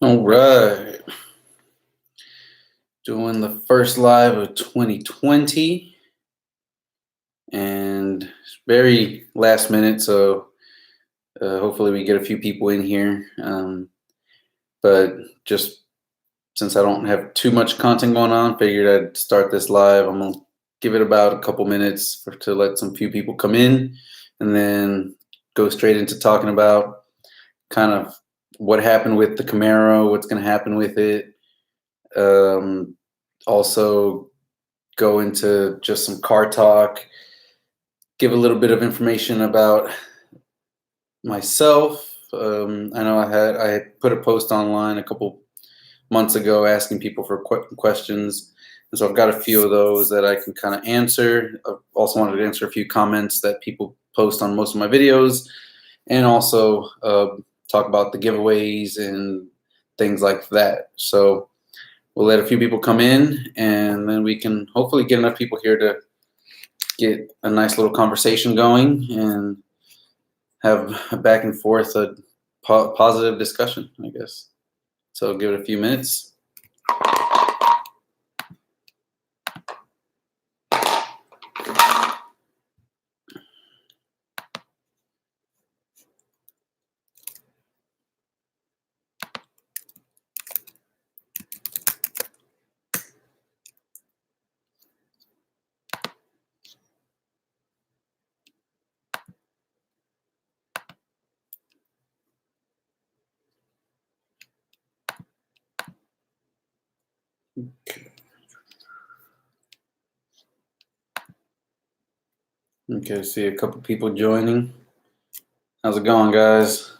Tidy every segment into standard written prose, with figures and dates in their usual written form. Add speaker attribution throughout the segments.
Speaker 1: All right. Doing the first live of 2020 and very last minute, so hopefully we get a few people in here. But just since I don't have too much content going on, figured I'd start this live. I'm gonna give it about a couple minutes to let some few people come in, and then go straight into talking about kind of what happened with the Camaro, what's going to happen with it. Also go into just some car talk, give a little bit of information about myself. I know I had put a post online a couple months ago asking people for questions, and so I've got a few of those that I can kind of answer. I also wanted to answer a few comments that people post on most of my videos, and also talk about the giveaways and things like that. So we'll let a few people come in, and then we can hopefully get enough people here to get a nice little conversation going and have a back and forth, a positive discussion, I guess. So give it a few minutes. Okay, see a couple people joining. How's it going, guys?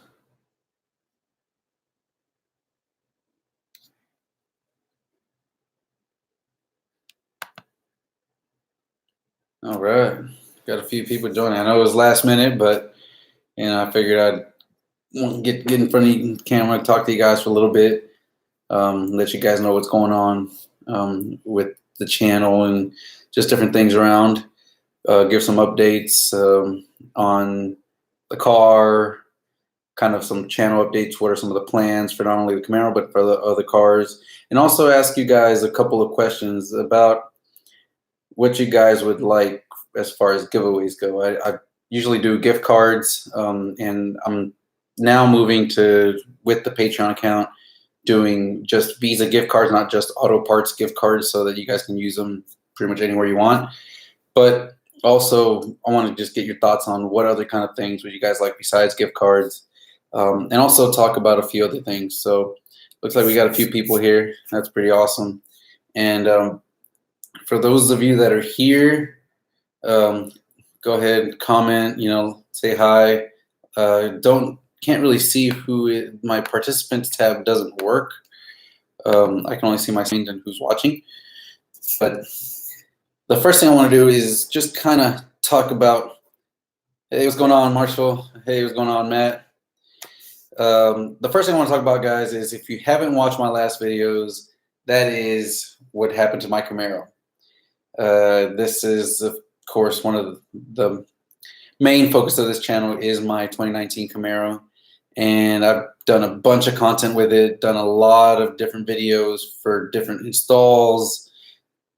Speaker 1: All right, got a few people joining. I know it was last minute, but I figured I'd get in front of the camera, talk to you guys for a little bit, let you guys know what's going on with the channel and just different things around. Give some updates on the car, kind of some channel updates. What are some of the plans for not only the Camaro but for the other cars, and also ask you guys a couple of questions about what you guys would like as far as giveaways go. I usually do gift cards, and I'm now moving to, with the Patreon account, doing just Visa gift cards, not just auto parts gift cards, so that you guys can use them pretty much anywhere you want. But also, I want to just get your thoughts on what other kind of things would you guys like besides gift cards, and also talk about a few other things. So looks like we got a few people here. That's pretty awesome. And for those of you that are here, go ahead, comment, say hi. Can't really see who my participants tab doesn't work. I can only see my screen and who's watching. But the first thing I want to do is just kind of talk about, hey, what's going on, Marshall? Hey, what's going on, Matt? The first thing I want to talk about, guys, is if you haven't watched my last videos, that is what happened to my Camaro. This is, of course, one of the main focus of this channel is my 2019 Camaro. And I've done a bunch of content with it, done a lot of different videos for different installs,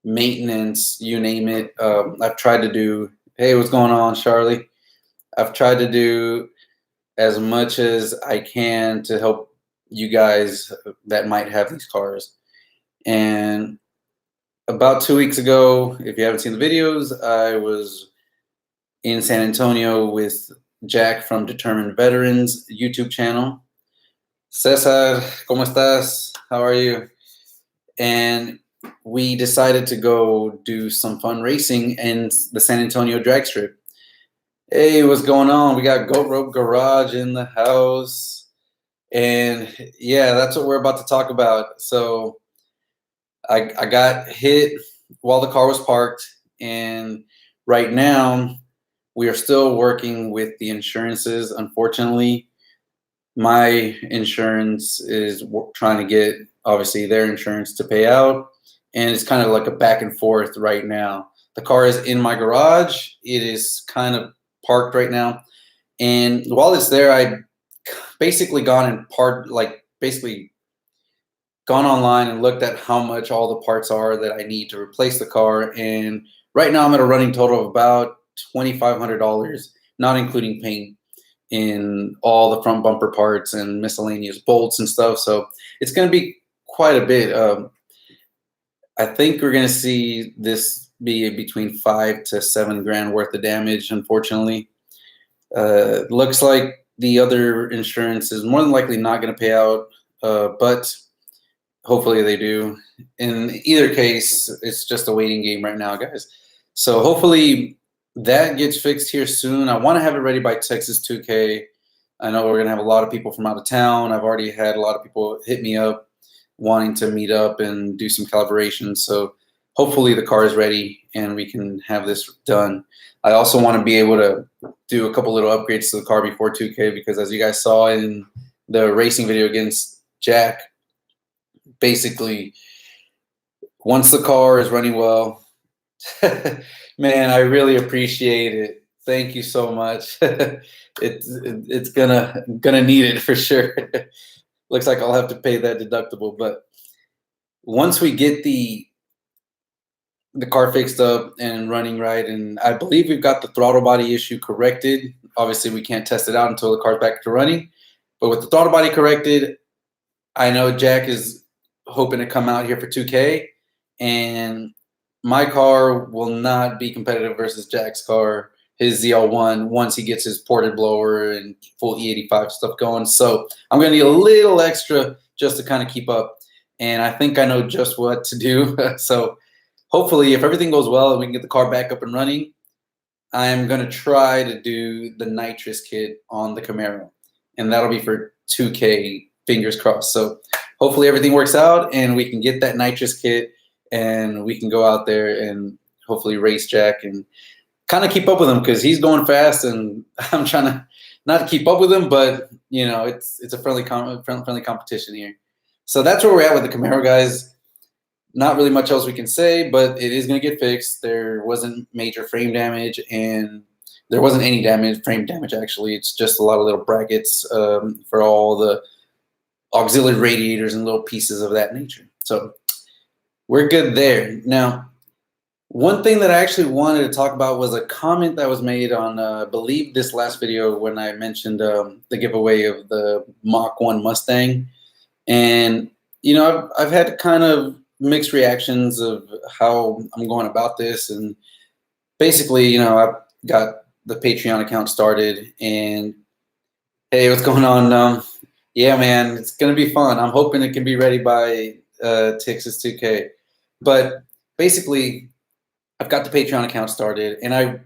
Speaker 1: maintenance, you name it. I've tried to do, hey, what's going on, Charlie? I've tried to do as much as I can to help you guys that might have these cars. And about 2 weeks ago, if you haven't seen the videos, I was in San Antonio with Jack from Determined Veterans YouTube channel. Cesar, ¿cómo estás? How are you? And we decided to go do some fun racing in the San Antonio drag strip. Hey, what's going on? We got Goat Rope Garage in the house. And yeah, that's what we're about to talk about. So I got hit while the car was parked, and right now we are still working with the insurances. Unfortunately, my insurance is trying to get, obviously, their insurance to pay out, and it's kind of like a back and forth right now. The car is in my garage. It is kind of parked right now, and while it's there, I basically gone and basically gone online and looked at how much all the parts are that I need to replace the car. And right now I'm at a running total of about $2,500, not including paint, in all the front bumper parts and miscellaneous bolts and stuff. So it's going to be quite a bit. I think we're going to see this be between 5 to 7 grand worth of damage, unfortunately. Looks like the other insurance is more than likely not going to pay out, but hopefully they do. In either case, it's just a waiting game right now, guys. So hopefully that gets fixed here soon. I want to have it ready by Texas 2K. I know we're going to have a lot of people from out of town. I've already had a lot of people hit me up wanting to meet up and do some calibration. So hopefully the car is ready and we can have this done. I also want to be able to do a couple little upgrades to the car before 2K, because as you guys saw in the racing video against Jack, basically once the car is running well, man, I really appreciate it. Thank you so much. It's gonna need it for sure. Looks like I'll have to pay that deductible, but once we get the car fixed up and running right, and I believe we've got the throttle body issue corrected. Obviously, we can't test it out until the car's back to running, but with the throttle body corrected, I know Jack is hoping to come out here for 2K, and my car will not be competitive versus Jack's car, his ZL1, once he gets his ported blower and full E85 stuff going. So I'm going to need a little extra just to kind of keep up, and I think I know just what to do. So hopefully, if everything goes well and we can get the car back up and running, I'm going to try to do the Nitrous kit on the Camaro, and that'll be for 2K, fingers crossed. So hopefully everything works out and we can get that Nitrous kit and we can go out there and hopefully race Jack and kind of keep up with him, because he's going fast and I'm trying to not keep up with him, but you know, it's a friendly competition here. So that's where we're at with the Camaro, guys. Not really much else we can say, but it is going to get fixed. There wasn't major frame damage, and there wasn't any frame damage actually. It's just a lot of little brackets for all the auxiliary radiators and little pieces of that nature. So we're good there. Now, one thing that I actually wanted to talk about was a comment that was made on, I believe, this last video when I mentioned the giveaway of the Mach 1 Mustang. And, you know, I've had kind of mixed reactions of how I'm going about this. And basically, you know, I've got the Patreon account started, and hey, what's going on? Yeah, man, it's going to be fun. I'm hoping it can be ready by Texas 2K. But basically, I've got the Patreon account started, and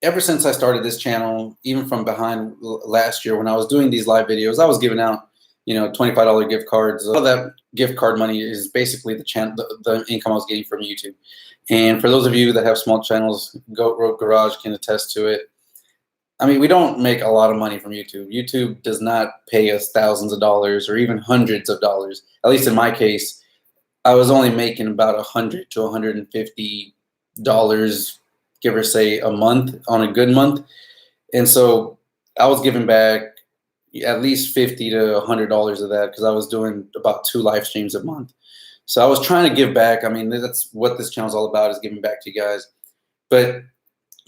Speaker 1: ever since I started this channel, even from behind last year when I was doing these live videos, I was giving out, you know, $25 gift cards. All that gift card money is basically the income I was getting from YouTube. And for those of you that have small channels, Goat Road Garage can attest to it. I mean, we don't make a lot of money from YouTube. YouTube does not pay us thousands of dollars or even hundreds of dollars. At least in my case, I was only making about $100 to $150, give or say, a month on a good month. And so I was giving back at least $50 to $100 of that, because I was doing about 2 live streams a month. So I was trying to give back. I mean, that's what this channel is all about, is giving back to you guys. But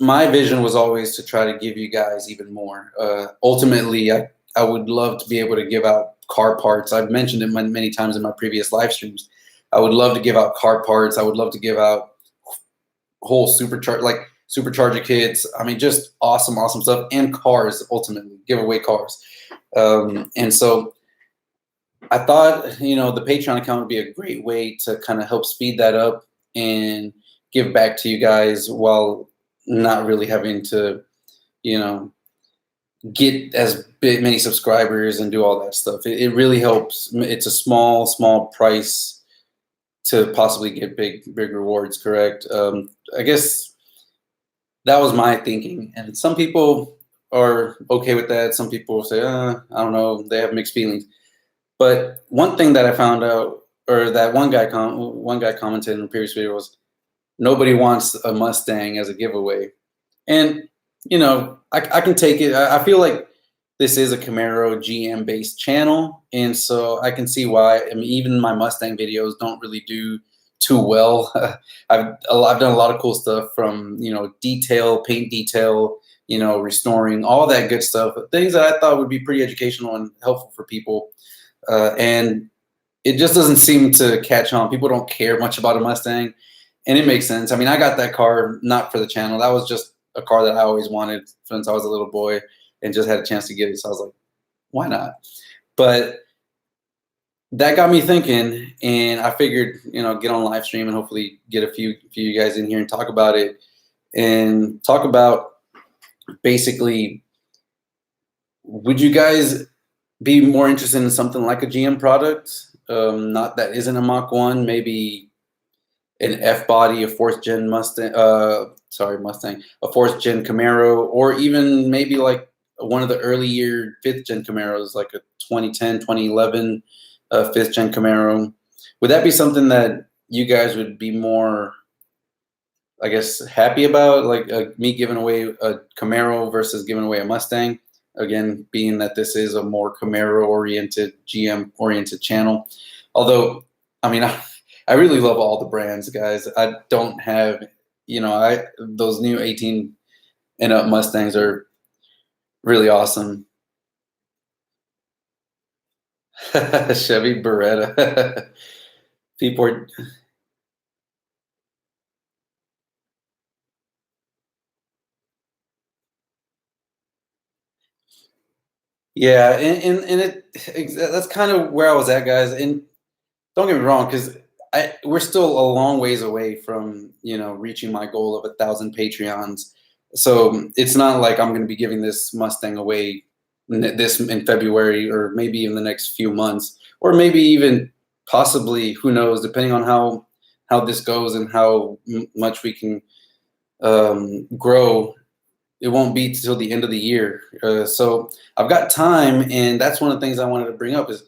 Speaker 1: my vision was always to try to give you guys even more. Ultimately, I would love to be able to give out car parts. I've mentioned it many times in my previous live streams. I would love to give out car parts. I would love to give out whole supercharger kits. I mean, just awesome stuff. And cars, ultimately, give away cars. And so I thought, you know, the Patreon account would be a great way to kind of help speed that up and give back to you guys while not really having to, you know, get as many subscribers and do all that stuff. It really helps. It's a small price to possibly get big rewards, correct? I guess that was my thinking. And some people are okay with that. Some people say, I don't know, they have mixed feelings. But one thing that I found out, or that one guy commented in the previous video, was nobody wants a Mustang as a giveaway. And, you know, I can take it. I feel like this is a Camaro GM based channel, and so I can see why. I mean, even my Mustang videos don't really do too well. I've done a lot of cool stuff, from detail, paint detail, restoring, all that good stuff, things that I thought would be pretty educational and helpful for people, and it just doesn't seem to catch on. People don't care much about a Mustang, and it makes sense. I mean, I got that car not for the channel. That was just a car that I always wanted since I was a little boy, and just had a chance to get it. So I was like, why not? But that got me thinking, and I figured, get on live stream and hopefully get a few of you guys in here and talk about it, and talk about basically, would you guys be more interested in something like a GM product? Not that isn't a Mach 1, maybe an F body, a 4th gen Mustang, Mustang, a 4th gen Camaro, or even maybe like one of the early year 5th gen Camaros, like a 2010, 2011 5th gen Camaro. Would that be something that you guys would be more, I guess, happy about, like me giving away a Camaro versus giving away a Mustang? Again, being that this is a more Camaro-oriented, GM-oriented channel. Although, I mean, I really love all the brands, guys. I don't have, those new 18 and up Mustangs are really awesome. Chevy Beretta. People are... Yeah, and that's kind of where I was at, guys. And don't get me wrong, because we're still a long ways away from reaching my goal of 1,000 Patreons. So it's not like I'm going to be giving this Mustang away this in February, or maybe even the next few months, or maybe even possibly, who knows, depending on how this goes and how much we can grow. It won't be till the end of the year. So I've got time, and that's one of the things I wanted to bring up is,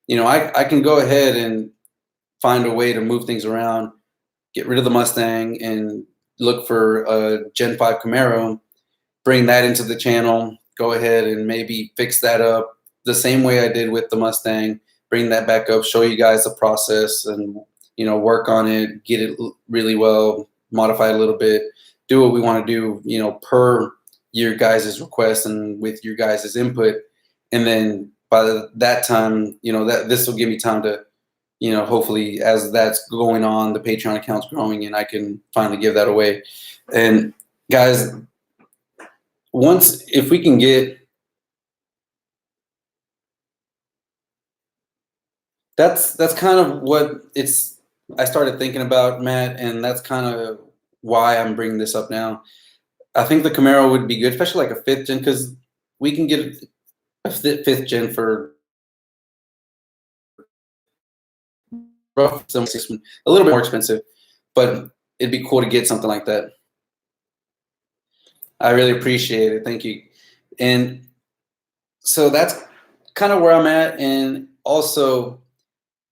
Speaker 1: I can go ahead and find a way to move things around, get rid of the Mustang, and look for a Gen 5 Camaro, bring that into the channel, go ahead and maybe fix that up the same way I did with the Mustang, bring that back up, show you guys the process, and, work on it, get it really well, modify it a little bit, do what we want to do, per your guys' request and with your guys' input. And then by that time, that this will give me time to, hopefully as that's going on, the Patreon account's growing, and I can finally give that away. And guys, if we can get, that's kind of what I started thinking about, Matt, and that's kind of why I'm bringing this up now. I think the Camaro would be good, especially like a 5th gen, because we can get a 5th gen for rough, a little bit more expensive, but it'd be cool to get something like that. I really appreciate it. Thank you. And so that's kind of where I'm at. And also,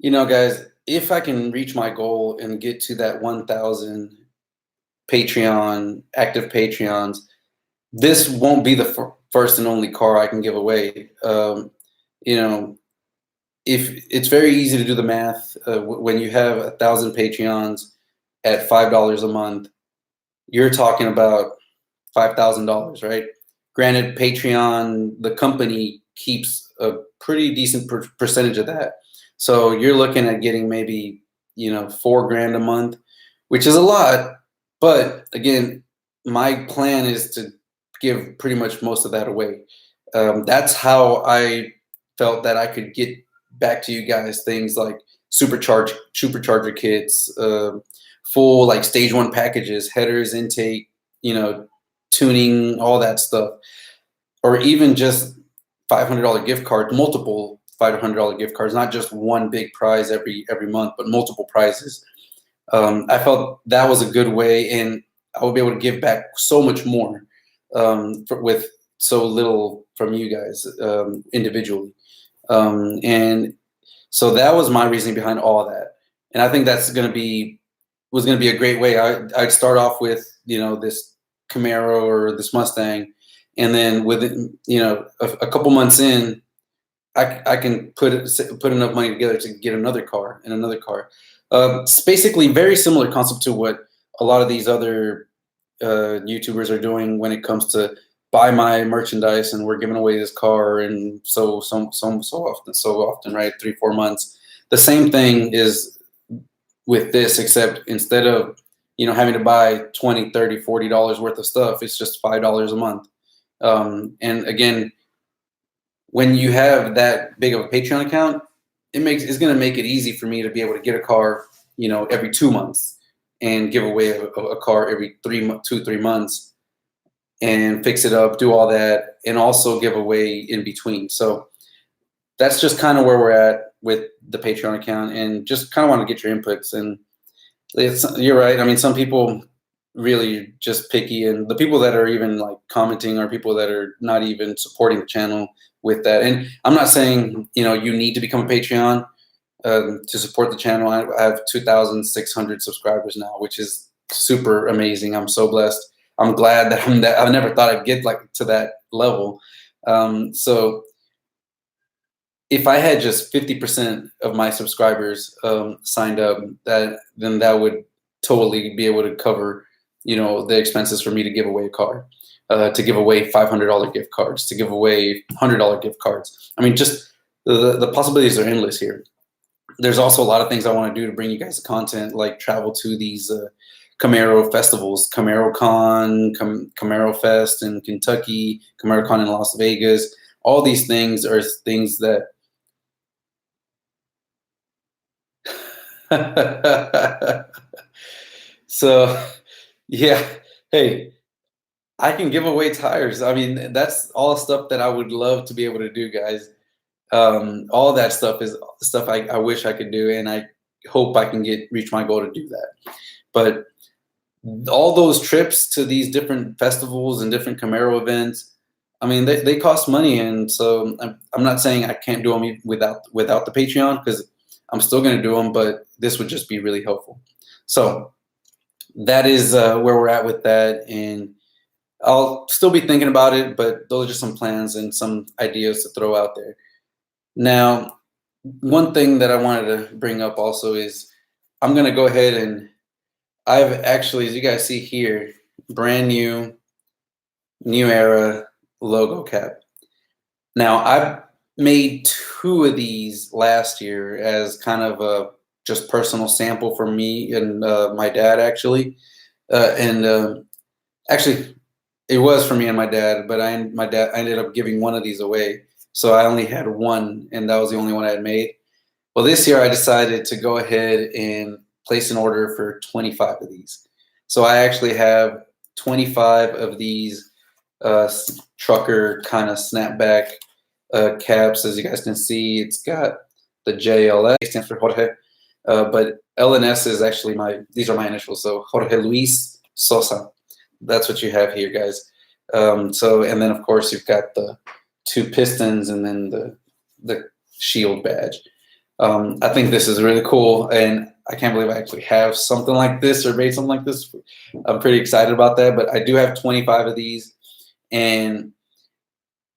Speaker 1: guys, if I can reach my goal and get to that 1,000 active Patreons, this won't be the first and only car I can give away. If it's very easy to do the math, when you have 1,000 Patreons at $5 a month, you're talking about $5,000, right? Granted, Patreon, the company, keeps a pretty decent percentage of that. So you're looking at getting maybe, $4,000 a month, which is a lot. But again, my plan is to give pretty much most of that away. That's how I felt that I could get back to you guys things like supercharger kits, full like stage 1 packages, headers, intake, tuning, all that stuff, or even just $500 gift cards, multiple $500 gift cards, not just one big prize every month, but multiple prizes. I felt that was a good way, and I would be able to give back so much more with so little from you guys individually. And so that was my reasoning behind all of that. And I think that's was going to be a great way. I'd start off with, this Camaro or this Mustang, and then within a couple months in, I can put enough money together to get another car and another car. It's basically very similar concept to what a lot of these other YouTubers are doing when it comes to buy my merchandise and we're giving away this car and so often, right? 3-4 months. The same thing is with this, except instead of having to buy $20, $30, $40 worth of stuff, it's just $5 a month. And again, when you have that big of a Patreon account, it's going to make it easy for me to be able to get a car, every 2 months and give away a car every 2-3 months and fix it up, do all that, and also give away in between. So that's just kind of where we're at with the Patreon account, and just kind of want to get your inputs. And you're right. I mean, some people really just picky, and the people that are even like commenting are people that are not even supporting the channel with that. And I'm not saying you need to become a Patreon to support the channel. I have 2,600 subscribers now, which is super amazing. I'm so blessed. I'm glad that I never thought I'd get to that level. So if I had just 50% of my subscribers signed up, then that would totally be able to cover the expenses for me to give away a car, to give away $500 gift cards, to give away $100 gift cards. I mean, just the possibilities are endless here. There's also a lot of things I want to do to bring you guys the content, like travel to these Camaro festivals, Camaro Con, Camaro Fest in Kentucky, Camaro Con in Las Vegas. All these things are things that so yeah, hey, I can give away tires. I mean, that's all stuff that I would love to be able to do, guys. All that stuff is stuff I wish I could do, and I hope I can reach my goal to do that. But all those trips to these different festivals and different Camaro events, I mean, they cost money, and so I'm not saying I can't do them without the Patreon, because I'm still going to do them, but this would just be really helpful. So that is where we're at with that, and I'll still be thinking about it, but those are just some plans and some ideas to throw out there. Now, one thing that I wanted to bring up also is I'm going to go ahead and I've actually, as you guys see here, brand new era logo cap. Now, I've made 2 of these last year as kind of a just personal sample for me and my dad, actually. Actually, it was for me and my dad, but I ended up giving one of these away. So I only had one, and that was the only one I had made. Well, this year I decided to go ahead and place an order for 25 of these. So I actually have 25 of these trucker kind of snapback caps. As you guys can see, it's got the JLS, stands for Jorge, but LNS is actually these are my initials, so Jorge Luis Sosa. That's what you have here, guys. And then of course you've got the 2 pistons and then the shield badge. I think this is really cool, and I can't believe I actually have something like this or made something like this. I'm pretty excited about that, but I do have 25 of these, and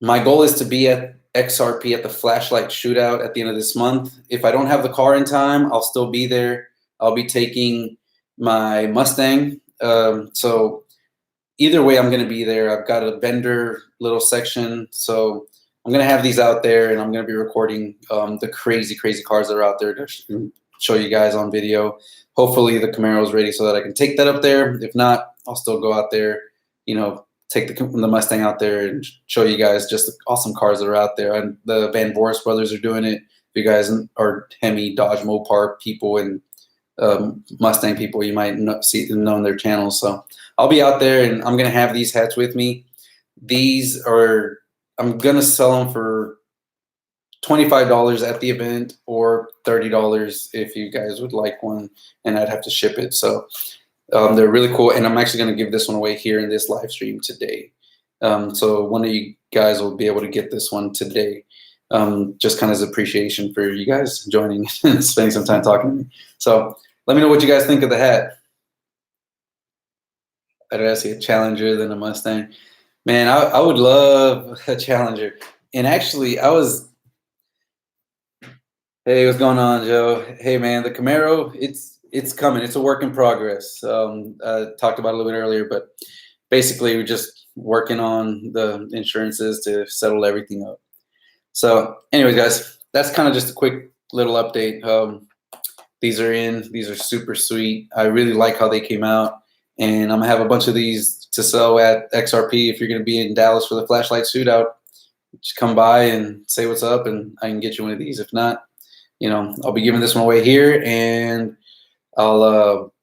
Speaker 1: my goal is to be at XRP at the flashlight shootout at the end of this month. If I don't have the car in time, I'll still be there. I'll be taking my Mustang. So either way, I'm going to be there. I've got a vendor little section, so I'm going to have these out there, and I'm going to be recording the crazy cars that are out there to show you guys on video. Hopefully the Camaro is ready so that I can take that up there. If not, I'll still go out there, take the Mustang out there and show you guys just the awesome cars that are out there. And the Van Boris brothers are doing it. If you guys are Hemi, Dodge, Mopar people and Mustang people, you might know their channels. So I'll be out there, and I'm going to have these hats with me. I'm going to sell them for $25 at the event, or $30 if you guys would like one, and I'd have to ship it. So they're really cool, and I'm actually going to give this one away here in this live stream today. So one of you guys will be able to get this one today, just kind of as appreciation for you guys joining and spending some time talking to me. So let me know what you guys think of the hat. I'd rather see a Challenger than a Mustang. Man, I would love a Challenger. And actually, hey, what's going on, Joe? Hey, man, the Camaro, it's coming. It's a work in progress. Talked about it a little bit earlier, but basically, we're just working on the insurances to settle everything up. So, anyways, guys, that's kind of just a quick little update. These are in. These are super sweet. I really like how they came out, and I'm gonna have a bunch of these to sell at XRP. If you're gonna be in Dallas for the flashlight shootout, just come by and say what's up, and I can get you one of these. If not, I'll be giving this one away here, and I'll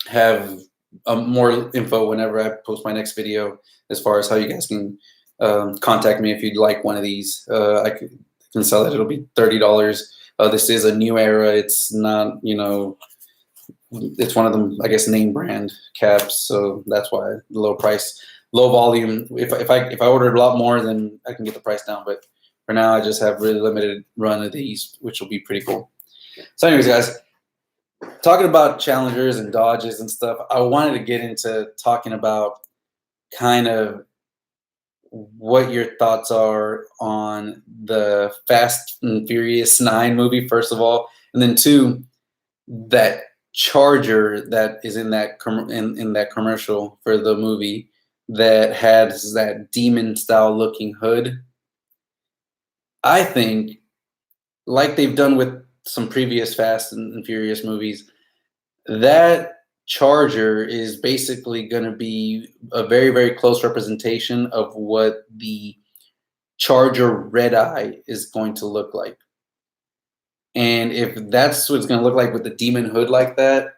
Speaker 1: have more info whenever I post my next video as far as how you guys can contact me if you'd like one of these. I can sell it. It'll be $30. This is a new era. It's not, it's one of them, I guess, name brand caps. So that's why the low price, low volume. If I ordered a lot more, then I can get the price down. But for now, I just have really limited run of these, which will be pretty cool. So anyways, guys, talking about Challengers and Dodges and stuff, I wanted to get into talking about kind of what your thoughts are on the Fast and Furious 9 movie, first of all, and then two, that Charger that is in that in that commercial for the movie that has that demon style looking hood. I think, like they've done with some previous Fast and Furious movies, that Charger is basically going to be a very, very close representation of what the Charger Red Eye is going to look like. And if that's what it's going to look like with the demon hood like that,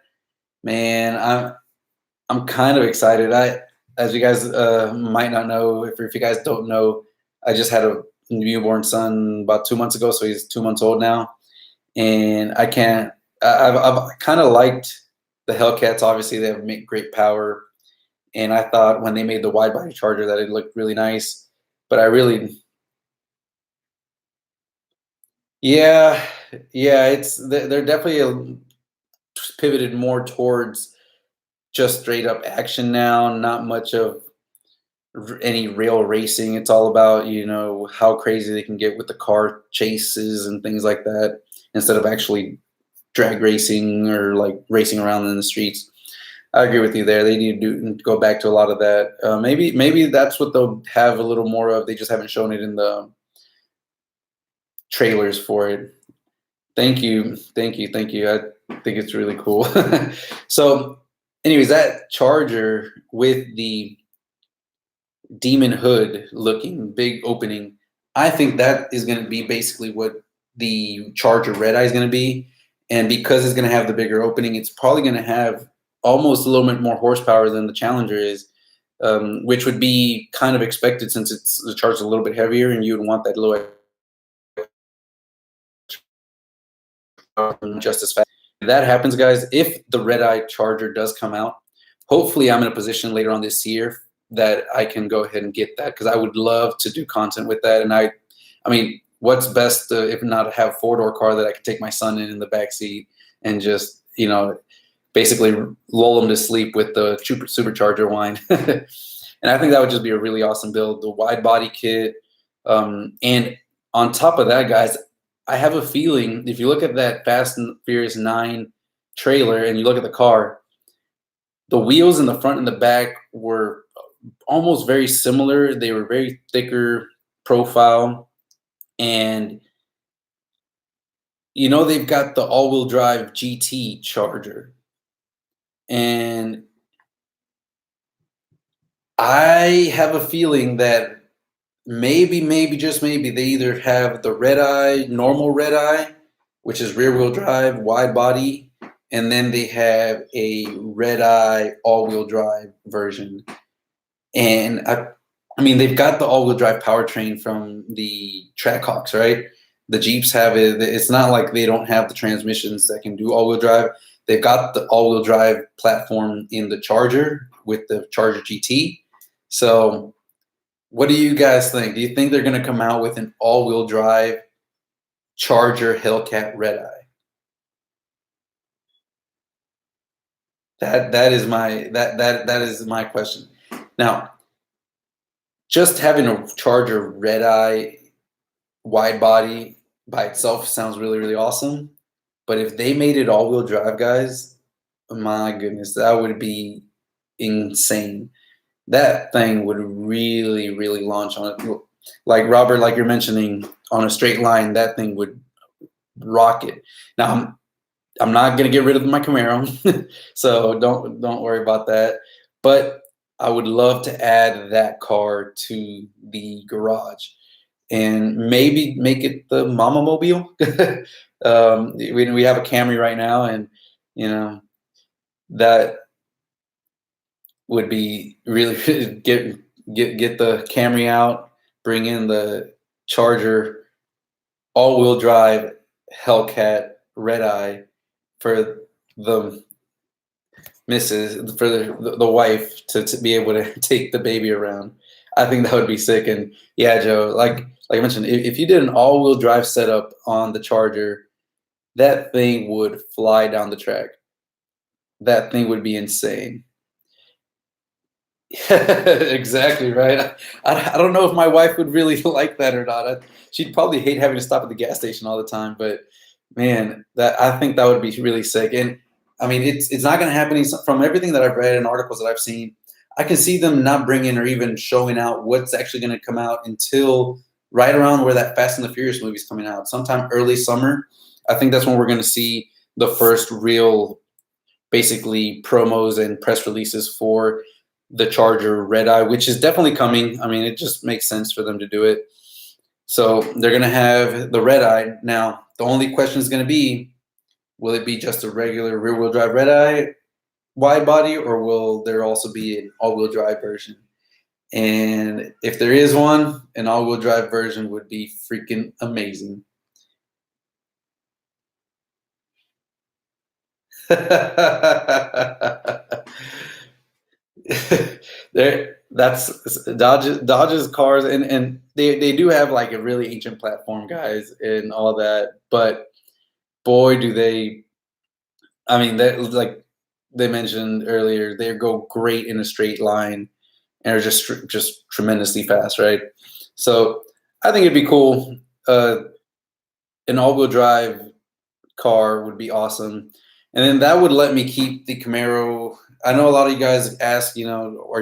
Speaker 1: man, I'm kind of excited. As you guys might not know, if you guys don't know, I just had a newborn son about 2 months ago, so he's 2 months old now, and I've kind of liked the Hellcats. Obviously, they have great power, and I thought when they made the wide body Charger that it looked really nice. But yeah, they're definitely pivoted more towards just straight up action now. Not much of any real racing. It's all about how crazy they can get with the car chases and things like that, instead of actually drag racing or like racing around in the streets. I agree with you there. They need to go back to a lot of that. Maybe that's what they'll have a little more of. They just haven't shown it in the trailers for it. Thank you. I think it's really cool. So, anyways, that Charger with the demon hood looking big opening, I think that is going to be basically what the Charger Red Eye is going to be. And because it's going to have the bigger opening, it's probably going to have almost a little bit more horsepower than the Challenger is, which would be kind of expected since the Charger's a little bit heavier, and you would want that low just as fast. If that happens, guys, if the Red Eye Charger does come out, hopefully I'm in a position later on this year that I can go ahead and get that, because I would love to do content with that. And I mean, what's best if not have a four-door car that I could take my son in the back seat and just basically lull him to sleep with the supercharger whine. And I think that would just be a really awesome build. The wide body kit, and on top of that, guys, I have a feeling if you look at that Fast and Furious 9 trailer and you look at the car, the wheels in the front and the back were almost very similar. They were very thicker profile, and they've got the all-wheel drive GT Charger, and I have a feeling that maybe just maybe they either have the Red Eye, normal Red Eye, which is rear-wheel drive, wide body, and then they have a Red Eye all-wheel drive version. And I mean, they've got the all-wheel drive powertrain from the Trackhawks, right? The Jeeps have it. It's not like they don't have the transmissions that can do all-wheel drive. They've got the all-wheel drive platform in the Charger with the Charger GT. So what do you guys think? Do you think they're going to come out with an all-wheel drive Charger Hellcat Red Eye? That is my question. Now, just having a Charger red eye wide body by itself sounds really, really awesome. But if they made it all-wheel drive, guys, my goodness, that would be insane. That thing would really, really launch on it. Like Robert, like you're mentioning, on a straight line, that thing would rock it. Now, I'm not gonna get rid of my Camaro, so don't worry about that. But I would love to add that car to the garage and maybe make it the Mama Mobile. We have a Camry right now, and you know that would be really get the Camry out, bring in the Charger all-wheel drive Hellcat red eye for the missus, for the wife to be able to take the baby around. I think that would be sick. And yeah, Joe, like I mentioned, if you did an all-wheel drive setup on the Charger, that thing would fly down the track. That thing would be insane. Exactly right. I don't know if my wife would really like that or not. She'd probably hate having to stop at the gas station all the time. But man, that I think that would be really sick. And I mean, it's not going to happen. From everything that I've read and articles that I've seen, I can see them not bringing or even showing out what's actually going to come out until right around where that Fast and the Furious movie is coming out, sometime early summer. I think that's when we're going to see the first real, basically, promos and press releases for the Charger red eye, which is definitely coming. I mean, it just makes sense for them to do it. So they're going to have the red eye. Now, the only question is going to be, will it be just a regular rear-wheel drive red eye wide body, or will there also be an all-wheel drive version? And if there is one, an all-wheel drive version would be freaking amazing. That's Dodge's cars, and they do have like a really ancient platform, guys, and all that. But boy, do they! I mean, that like they mentioned earlier, they go great in a straight line and are just tremendously fast, right? So I think it'd be cool. An all-wheel drive car would be awesome, and then that would let me keep the Camaro. I know a lot of you guys ask, are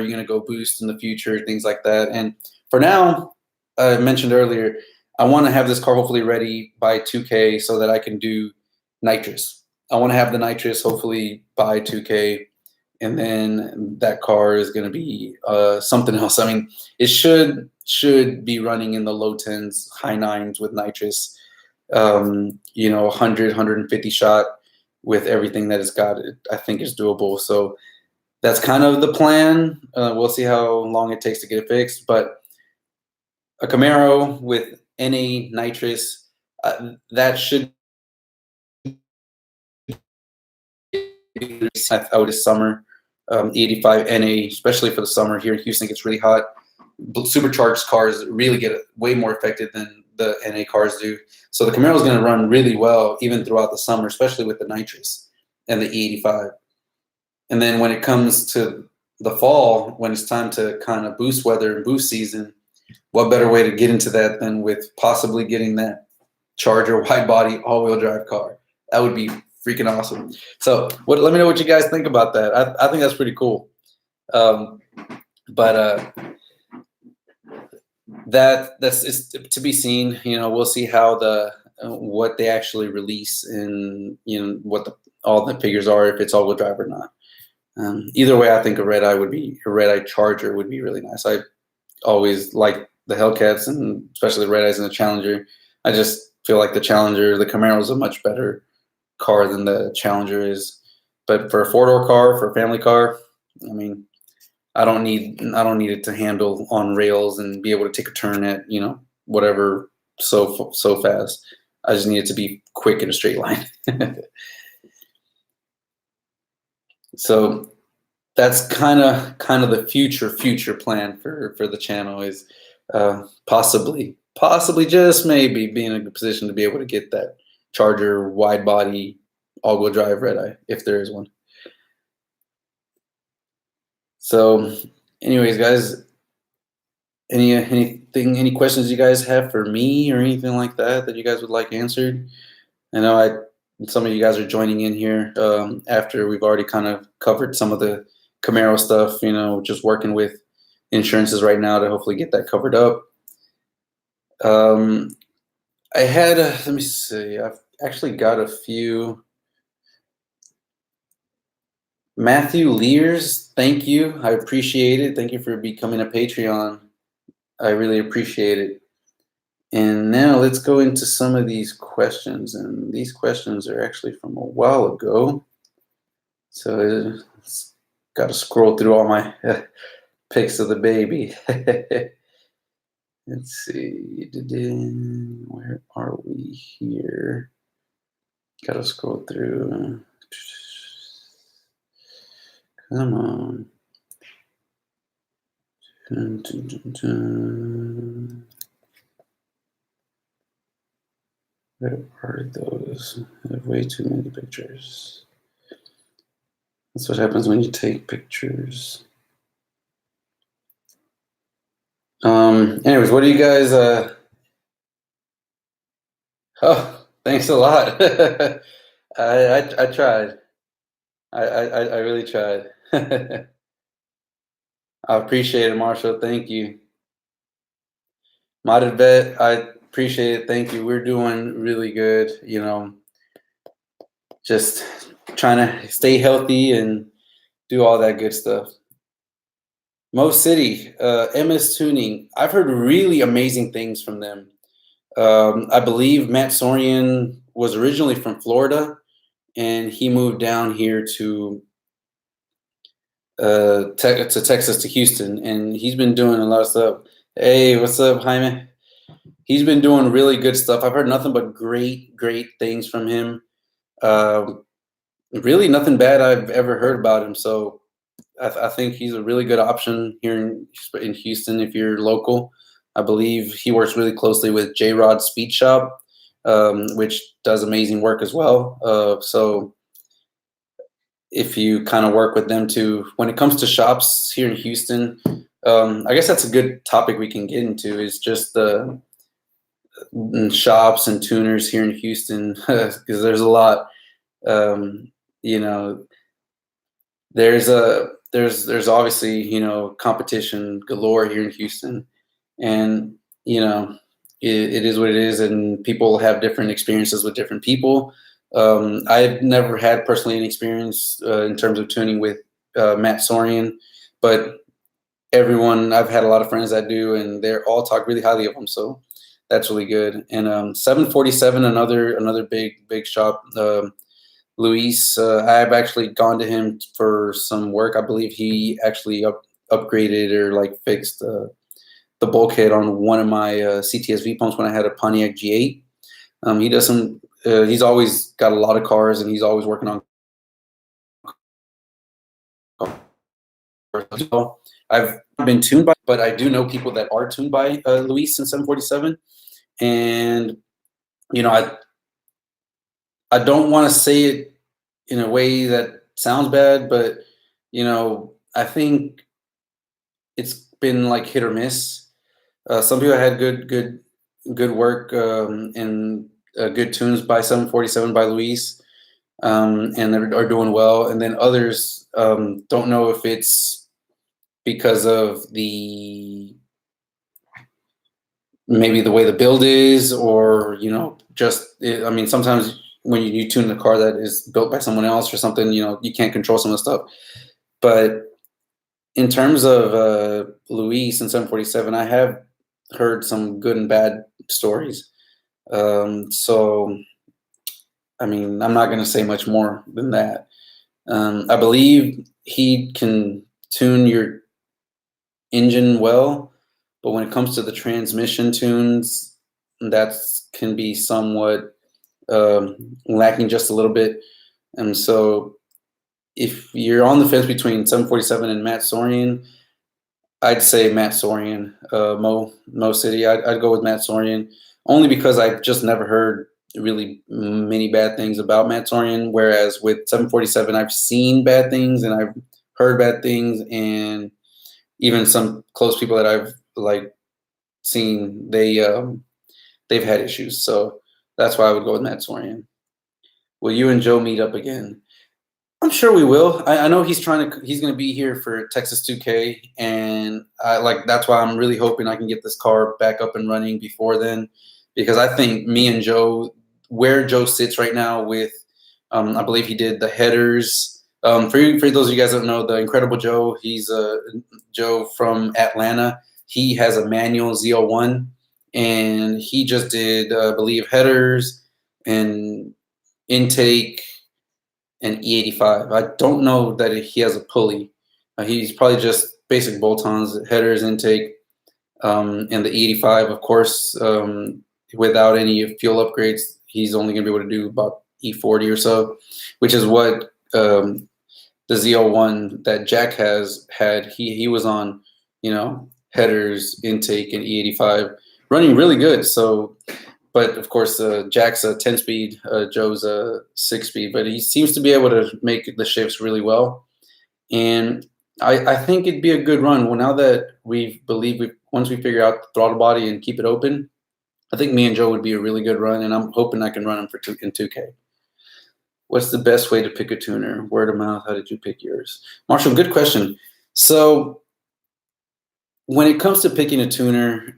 Speaker 1: you going to go boost in the future, things like that. And for now, I mentioned earlier, I want to have this car hopefully ready by 2K so that I can do nitrous. I want to have the nitrous hopefully by 2K, and then that car is going to be something else. I mean, it should be running in the low 10s, high 9s with nitrous. 100, 150 shot with everything that it's got, I think is doable. So that's kind of the plan. We'll see how long it takes to get it fixed. But a Camaro with NA nitrous, that should be out this summer. 85 NA, especially for the summer here in Houston, gets really hot. Supercharged cars really get way more effective than the NA cars do. So the Camaro is going to run really well even throughout the summer, especially with the nitrous and the E85. And then when it comes to the fall, when it's time to kind of boost weather and boost season, what better way to get into that than with possibly getting that Charger wide body all-wheel drive car? That would be freaking awesome. So let me know what you guys think about that. I think that's pretty cool. That's to be seen. We'll see how what they actually release and what all the figures are, if it's all-wheel drive or not. Either way, I think a red eye Charger would be really nice. I always like the Hellcats, and especially the red eyes and the Challenger. I just feel like the Camaro is a much better car than the Challenger is. But for a four-door car, for a family car, I mean, I don't need it to handle on rails and be able to take a turn at whatever so fast. I just need it to be quick in a straight line. So that's kind of the future plan for the channel is possibly just maybe be in a good position to be able to get that Charger wide body all-wheel drive red eye, if there is one. So anyways, guys, any questions you guys have for me or anything like that you guys would like answered? I know some of you guys are joining in here after we've already kind of covered some of the Camaro stuff, just working with insurances right now to hopefully get that covered up. I had, let me see, I've actually got a few. Matthew Lears, thank you. I appreciate it. Thank you for becoming a Patreon. I really appreciate it. And now let's go into some of these questions. And these questions are actually from a while ago. So it's got to scroll through all my pics of the baby. Let's see. Where are we here? Got to scroll through. Come on. Dun, dun, dun, dun. Where are those? I have way too many pictures. That's what happens when you take pictures. Anyways, what do you guys? Oh, thanks a lot. I tried. I really tried. I appreciate it, Marshall. Thank you. Modded Vet, I appreciate it. Thank you. We're doing really good. Just trying to stay healthy and do all that good stuff. Mo City, MS Tuning. I've heard really amazing things from them. I believe Matt Sorian was originally from Florida, and he moved down here to Texas, to Houston, and he's been doing a lot of stuff. Hey, what's up, Jaime? He's been doing really good stuff. I've heard nothing but great things from him. Really nothing bad I've ever heard about him. So I think he's a really good option here in Houston if you're local. I believe he works really closely with J-Rod Speed Shop, which does amazing work as well. So if you kind of work with them too, when it comes to shops here in Houston, I guess that's a good topic we can get into, is just the shops and tuners here in Houston, because there's a lot. There's obviously competition galore here in Houston, and it is what it is, and people have different experiences with different people. I've never had personally an experience in terms of tuning with Matt Sorian, but I've had a lot of friends that do, and they're all talk really highly of him, so that's really good. And 747, another big shop. Luis, I've actually gone to him for some work. I believe he actually upgraded or fixed the bulkhead on one of my CTSV pumps when I had a Pontiac G8. He does some. He's always got a lot of cars, and he's always working on cars. I've been tuned by, but I do know people that are tuned by Luis in 747, and I don't want to say it in a way that sounds bad, but I think it's been hit or miss. Some people had good work and good tunes by 747 by Luis, and they are doing well. And then others don't know if it's because of maybe the way the build is, or sometimes when you tune a car that is built by someone else or something, you can't control some of the stuff. But in terms of Luis and 747, I have heard some good and bad stories. So, I'm not going to say much more than that. I believe he can tune your engine well, but when it comes to the transmission tunes, that can be somewhat lacking just a little bit. And so if you're on the fence between 747 and Matt Sorian, I'd say Matt Sorian. Mo City, I'd go with Matt Sorian, only because I've just never heard really many bad things about Matt Sorian, whereas with 747 I've seen bad things and I've heard bad things, and even some close people that I've seen they've had issues. So that's why I would go with Matt Sorian. Will you and Joe meet up again? I'm sure we will. I know he's going to be here for Texas 2K, and that's why I'm really hoping I can get this car back up and running before then, because I think me and Joe, where Joe sits right now with, I believe he did the headers. For those of you guys that don't know, the Incredible Joe, he's Joe from Atlanta. He has a manual ZL1, and he just did, I believe, headers and intake and E85. I don't know that he has a pulley. He's probably just basic bolt-ons, headers, intake, and the E85, of course, without any fuel upgrades. He's only going to be able to do about E40 or so, which is what the ZL1 that Jack has had. He was on, headers, intake, and E85, running really good. So. But of course, Jack's a 10-speed, Joe's a 6-speed, but he seems to be able to make the shifts really well. And I think it'd be a good run. Well, now that once we figure out the throttle body and keep it open, I think me and Joe would be a really good run, and I'm hoping I can run him in 2K. What's the best way to pick a tuner? Word of mouth, how did you pick yours? Marshall, good question. So when it comes to picking a tuner,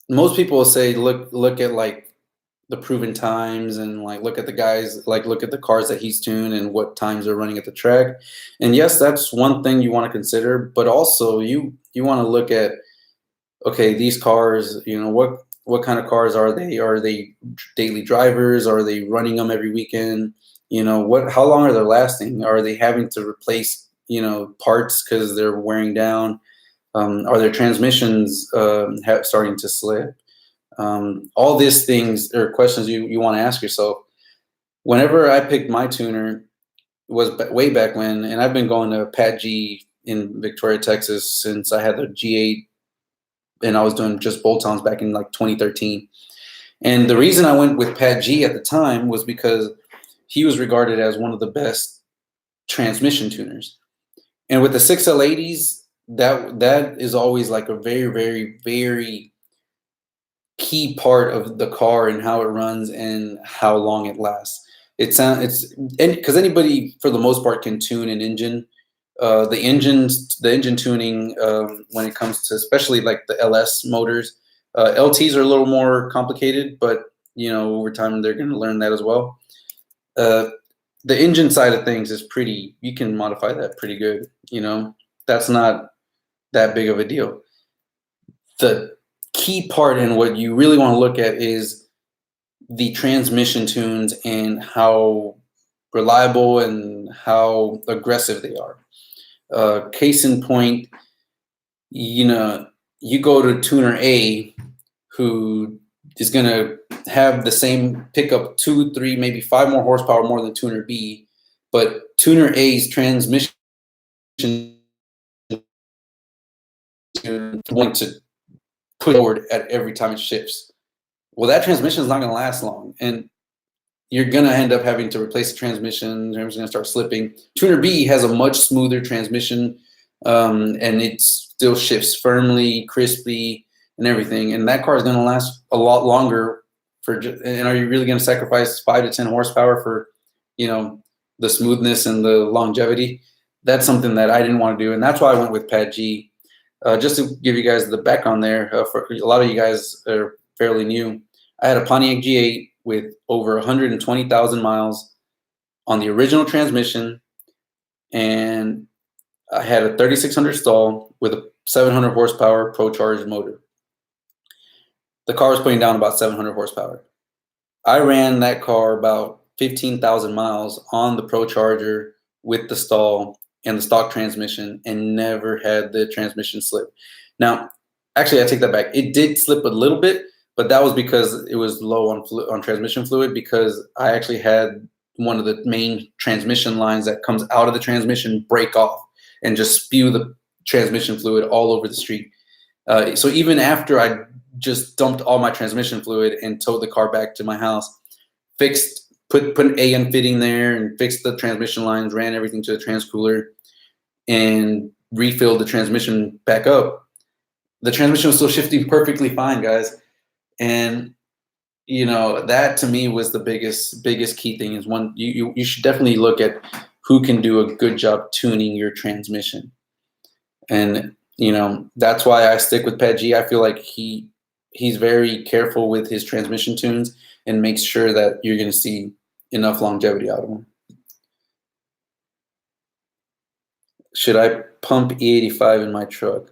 Speaker 1: most people will say, look at like the proven times and like look at the guys, like look at the cars that he's tuned and what times they're running at the track. And yes, that's one thing you want to consider, but also you want to look at, okay, these cars, what kind of cars are they? Are they daily drivers? Are they running them every weekend? How long are they lasting? Are they having to replace, parts because they're wearing down? Are their transmissions starting to slip? All these things are questions you want to ask yourself. Whenever I picked my tuner, was way back when, and I've been going to Pat G in Victoria, Texas since I had the G8, and I was doing just bolt-ons back in like 2013. And the reason I went with Pat G at the time was because he was regarded as one of the best transmission tuners. And with the 6L80s, that is always like a very, very, very key part of the car and how it runs and how long it lasts. Because anybody for the most part can tune an engine. The engine tuning when it comes to especially like the LS motors, LTs are a little more complicated, but over time they're going to learn that as well. The engine side of things is you can modify that pretty good. That's not that big of a deal. The key part and what you really want to look at is the transmission tunes and how reliable and how aggressive they are. Case in point, you go to tuner A, who is going to have the same pickup 2, 3, maybe 5 more horsepower more than tuner B, but tuner A's transmission want to put forward at every time it shifts. Well, that transmission is not going to last long, and you're going to end up having to replace the transmission. The transmission's going to start slipping. Tuner B has a much smoother transmission, and it still shifts firmly, crisply, and everything. And that car is going to last a lot longer. And are you really going to sacrifice 5 to 10 horsepower for, the smoothness and the longevity? That's something that I didn't want to do, and that's why I went with Pat G. Just to give you guys the background there, for a lot of you guys are fairly new. I had a Pontiac G8 with over 120,000 miles on the original transmission, and I had a 3600 stall with a 700 horsepower pro-charged motor. The car was putting down about 700 horsepower. I ran that car about 15,000 miles on the Pro Charger with the stall and the stock transmission and never had the transmission slip. Now, actually, I take that back. It did slip a little bit, but that was because it was low on transmission fluid, because I actually had one of the main transmission lines that comes out of the transmission break off and just spew the transmission fluid all over the street. So even after I just dumped all my transmission fluid and towed the car back to my house, put an AN fitting there and fixed the transmission lines, ran everything to the transcooler, and refilled the transmission back up, the transmission was still shifting perfectly fine, guys. And you know, that to me was the biggest key thing. Is one, you should definitely look at who can do a good job tuning your transmission. And you know, that's why I stick with Pat G. I feel like he's very careful with his transmission tunes and makes sure that you're going to see enough longevity out of them. Should I pump E85 in my truck?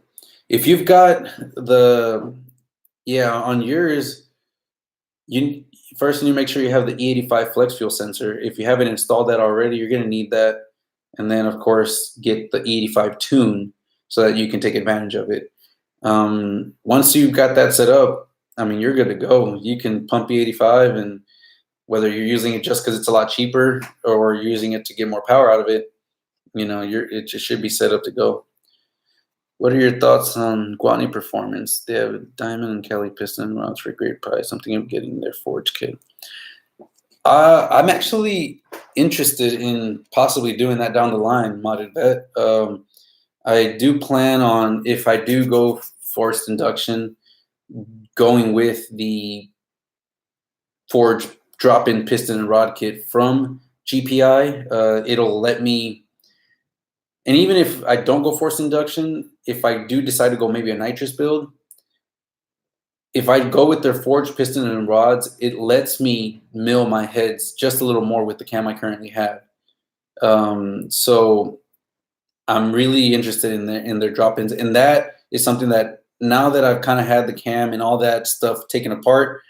Speaker 1: If you've got the, yeah, on yours, you first need to make sure you have the E85 flex fuel sensor. If you haven't installed that already, you're going to need that. And then, of course, get the E85 tune so that you can take advantage of it. Once you've got that set up, I mean, you're good to go. You can pump E85, and whether you're using it just because it's a lot cheaper or you're using it to get more power out of it, you know, it just should be set up to go. What are your thoughts on Guatney Performance? They have a diamond and Kelly piston rods for a great price. I'm thinking of getting their forge kit. I'm actually interested in possibly doing that down the line, modded vet. I do plan on, if I do go forced induction, going with the forge drop-in piston and rod kit from GPI. It'll let me, and even if I don't go forced induction, if I do decide to go maybe a nitrous build, if I go with their forged piston and rods, it lets me mill my heads just a little more with the cam I currently have. So I'm really interested in their drop-ins, and that is something that now that I've kind of had the cam and all that stuff taken apart,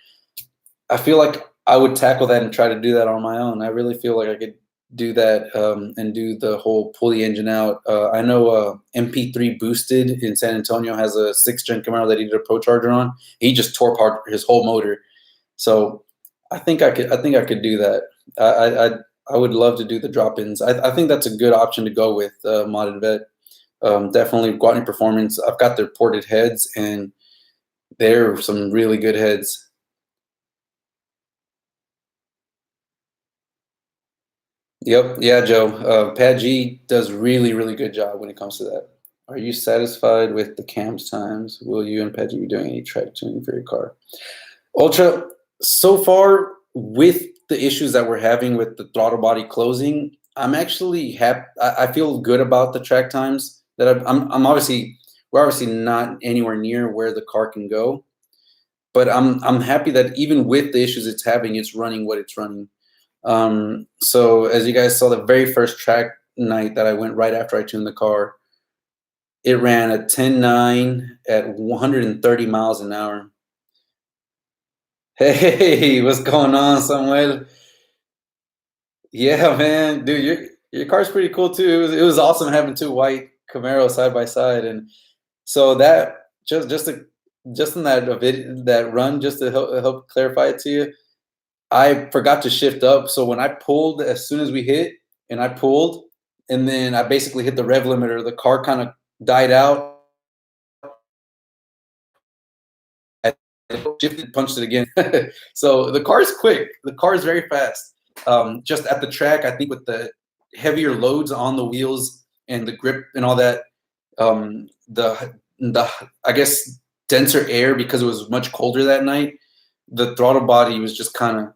Speaker 1: I feel like I would tackle that and try to do that on my own. I really feel like I could do that and do the whole pull the engine out. I know MP3 Boosted in San Antonio has a 6th gen Camaro that he did a Pro Charger on. He just tore apart his whole motor. So I think I could do that. I would love to do the drop-ins. I think that's a good option to go with, modded vet. Definitely Guatney Performance. I've got their ported heads, and they're some really good heads. Yep. Yeah, Joe. Pat G does really good job when it comes to that. Are you satisfied with the cams times? Will you and Pat G be doing any track tuning for your car? Ultra, so far with the issues that we're having with the throttle body closing, I'm actually happy. I feel good about the track times that I'm obviously, we're obviously not anywhere near where the car can go, but I'm happy that even with the issues it's having, it's running what it's running. So as you guys saw, the very first track night that I went right after I tuned the car, it ran at 10.9 at 130 miles an hour. Hey, what's going on, Samuel? Yeah, man, dude, your car's pretty cool too. It was awesome having two white Camaros side by side, and so that just in that run, just to help clarify it to you, I forgot to shift up. So when I pulled, as soon as we hit, and I pulled, and then I basically hit the rev limiter, the car kind of died out. I shifted, punched it again. So the car is quick. The car is very fast. Just at the track, I think with the heavier loads on the wheels and the grip and all that, the I guess denser air, because it was much colder that night, the throttle body was just kind of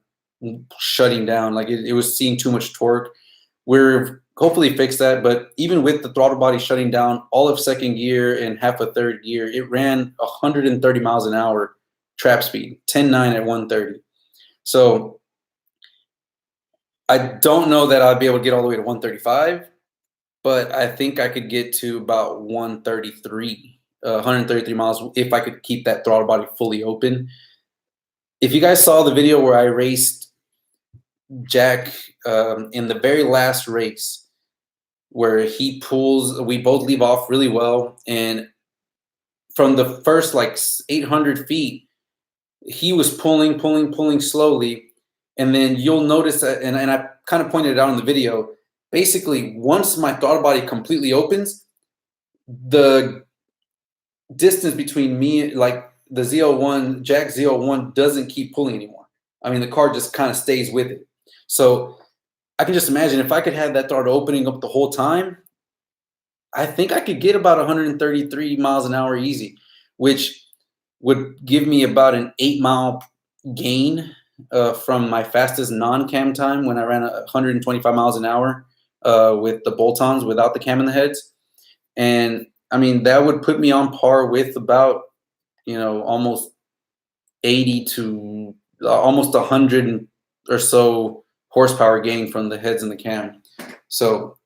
Speaker 1: shutting down. Like it was seeing too much torque. We're hopefully fix that, but even with the throttle body shutting down all of second gear and half a third gear, it ran 130 miles an hour trap speed, 10.9 at 130. So I don't know that I'd be able to get all the way to 135, but I think I could get to about 133 miles if I could keep that throttle body fully open. If you guys saw the video where I raced Jack in the very last race, where he pulls, we both leave off really well, and from the first like 800 feet, he was pulling slowly, and then you'll notice that, and I kind of pointed it out in the video, basically once my throttle body completely opens, the distance between me, like the ZL1, Jack ZL1 doesn't keep pulling anymore. I mean, the car just kind of stays with it. So I can just imagine if I could have that throttle opening up the whole time, I think I could get about 133 miles an hour easy. which would give me about an 8-mile gain from my fastest non-cam time when I ran 125 miles an hour with the bolt-ons without the cam in the heads. And I mean, that would put me on par with about, almost 80 to almost 100 or so horsepower gain from the heads and the cam. So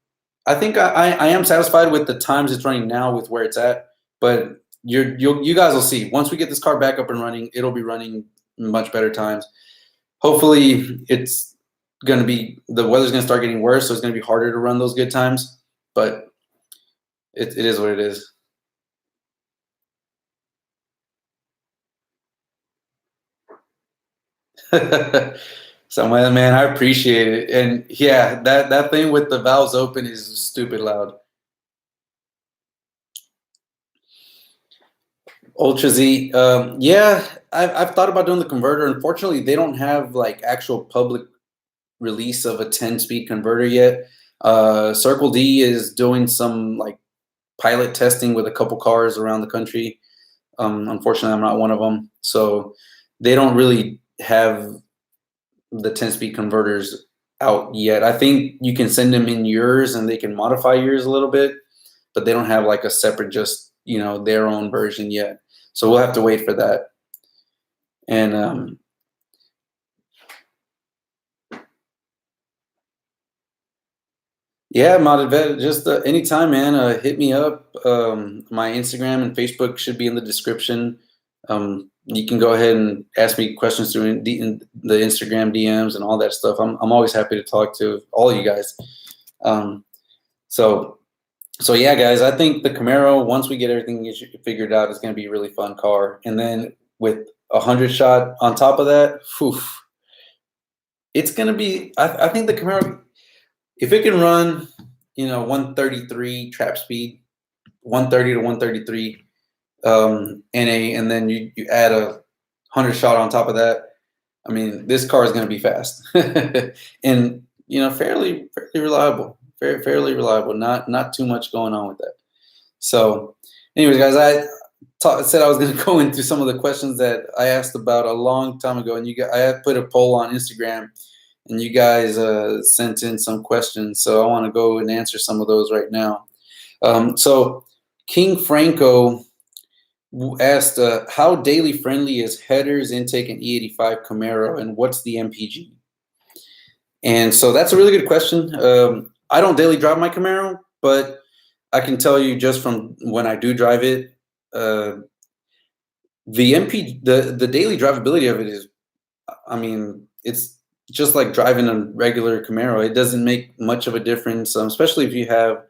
Speaker 1: I think I am satisfied with the times it's running now with where it's at, but you guys will see. Once we get this car back up and running, it'll be running much better times. Hopefully it's going to be, the weather's going to start getting worse, so it's going to be harder to run those good times, but it is what it is. So man, I appreciate it. And yeah, that thing with the valves open is stupid loud. Ultra Z, yeah, I've thought about doing the converter. Unfortunately, they don't have like actual public release of a 10-speed converter yet. Circle D is doing some like pilot testing with a couple cars around the country. Unfortunately, I'm not one of them, so they don't really have the 10-speed converters out yet. I think you can send them in yours and they can modify yours a little bit, but they don't have like a separate, just their own version yet. So we'll have to wait for that. And yeah, Modded Vet, just anytime, man. Hit me up. My Instagram and Facebook should be in the description. You can go ahead and ask me questions through the Instagram DMs and all that stuff. I'm always happy to talk to all of you guys. So yeah, guys, I think the Camaro, once we get everything figured out, is going to be a really fun car. And then with 100 shot on top of that, whew, it's going to be. I think the Camaro, if it can run, 133 trap speed, 130 to 133. NA, and then you add a 100 shot on top of that. I mean, this car is going to be fast and fairly reliable, fairly reliable. Not too much going on with that. So, anyways, guys, I said I was going to go into some of the questions that I asked about a long time ago, and I had put a poll on Instagram, and you guys sent in some questions. So I want to go and answer some of those right now. So King Franco asked, how daily friendly is headers, intake, and E85 Camaro, and what's the MPG? And so that's a really good question. I don't daily drive my Camaro, but I can tell you just from when I do drive it, the daily drivability of it is, I mean, it's just like driving a regular Camaro. It doesn't make much of a difference, especially if you have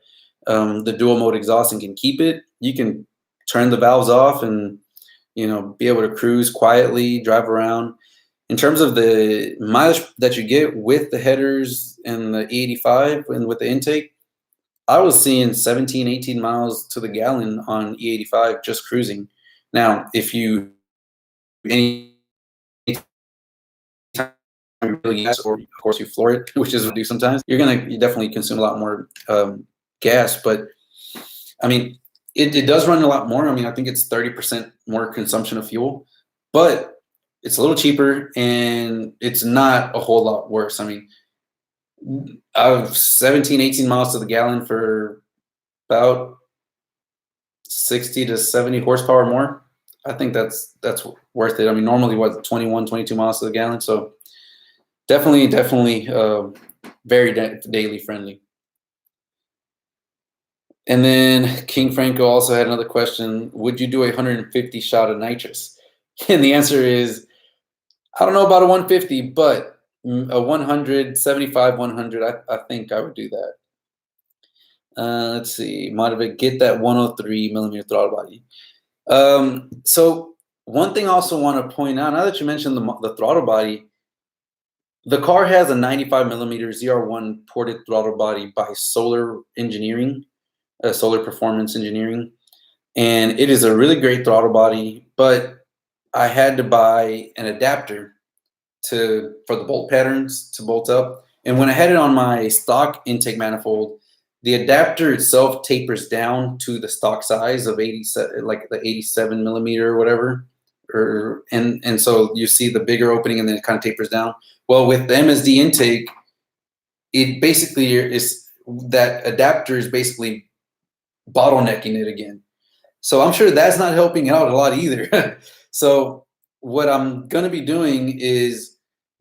Speaker 1: the dual mode exhaust and can keep it. You can turn the valves off and be able to cruise quietly, drive around. In terms of the mileage that you get with the headers and the E85 and with the intake, I was seeing 17, 18 miles to the gallon on E85 just cruising. Now, if you any time you really gas, or of course you floor it, which is what I do sometimes, you definitely consume a lot more gas. But I mean, it does run a lot more. I mean, I think it's 30% more consumption of fuel, but it's a little cheaper and it's not a whole lot worse. I mean, I've 17, 18 miles to the gallon for about 60 to 70 horsepower more. I think that's worth it. I mean, normally what, 21, 22 miles to the gallon. So definitely very daily friendly. And then King Franco also had another question. Would you do a 150 shot of nitrous? And the answer is, I don't know about a 150, but a 175, 100, I think I would do that. Let's see. Motivate, get that 103 millimeter throttle body. So one thing I also want to point out, now that you mentioned the throttle body, the car has a 95 millimeter ZR1 ported throttle body by Solar Engineering. Solar Performance Engineering, and it is a really great throttle body, but I had to buy an adapter for the bolt patterns to bolt up. And when I had it on my stock intake manifold, the adapter itself tapers down to the stock size of 87, like the 87 millimeter or whatever, and so you see the bigger opening and then it kind of tapers down. Well, with the MSD intake, it basically is, that adapter is basically bottlenecking it again. So I'm sure that's not helping out a lot either. So what I'm going to be doing is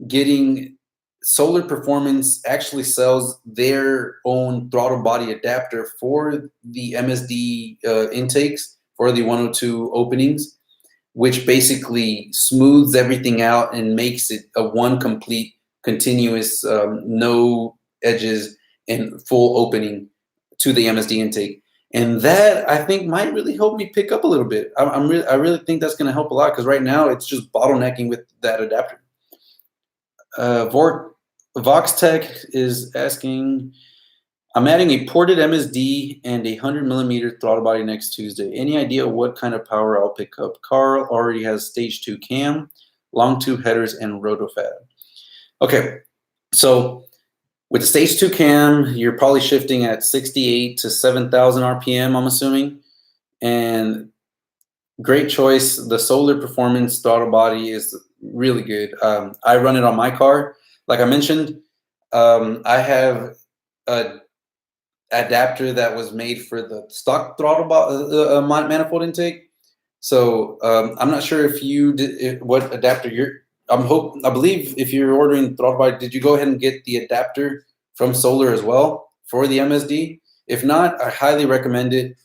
Speaker 1: getting Solar Performance actually sells their own throttle body adapter for the MSD intakes, for the 102 openings, which basically smooths everything out and makes it a one complete continuous, no edges and full opening to the MSD intake. And that, I think, might really help me pick up a little bit. I really think that's going to help a lot, because right now it's just bottlenecking with that adapter. VoxTech is asking, I'm adding a ported MSD and a 100 millimeter throttle body next Tuesday. Any idea what kind of power I'll pick up? Carl already has stage 2 cam, long tube headers, and Rotofab. Okay, so with the stage 2 cam, you're probably shifting at 68 to 7,000 RPM, I'm assuming. And great choice. The Solar Performance throttle body is really good. I run it on my car. Like I mentioned, I have a adapter that was made for the stock throttle manifold intake. So I'm not sure if you did what adapter you're. I believe if you're ordering throttle body, did you go ahead and get the adapter from Solar as well for the MSD? If not, I highly recommend it.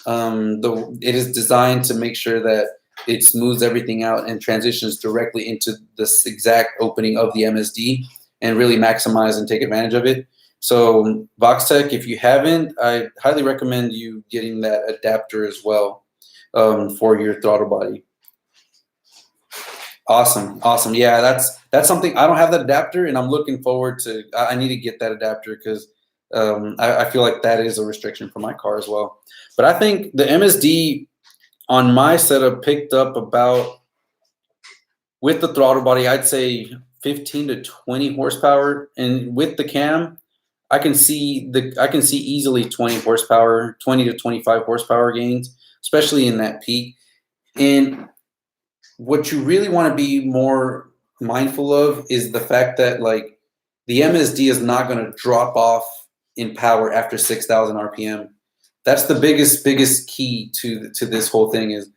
Speaker 1: It is designed to make sure that it smooths everything out and transitions directly into this exact opening of the MSD and really maximize and take advantage of it. So VoxTech, if you haven't, I highly recommend you getting that adapter as well for your throttle body. Awesome. Yeah, that's something. I don't have that adapter, and I'm looking forward to. I need to get that adapter because I feel like that is a restriction for my car as well. But I think the MSD on my setup picked up about, with the throttle body, I'd say 15 to 20 horsepower, and with the cam, I can see easily 20 horsepower, 20 to 25 horsepower gains, especially in that peak. And what you really want to be more mindful of is the fact that, like, the MSD is not going to drop off in power after 6,000 RPM. That's the biggest key to this whole thing, is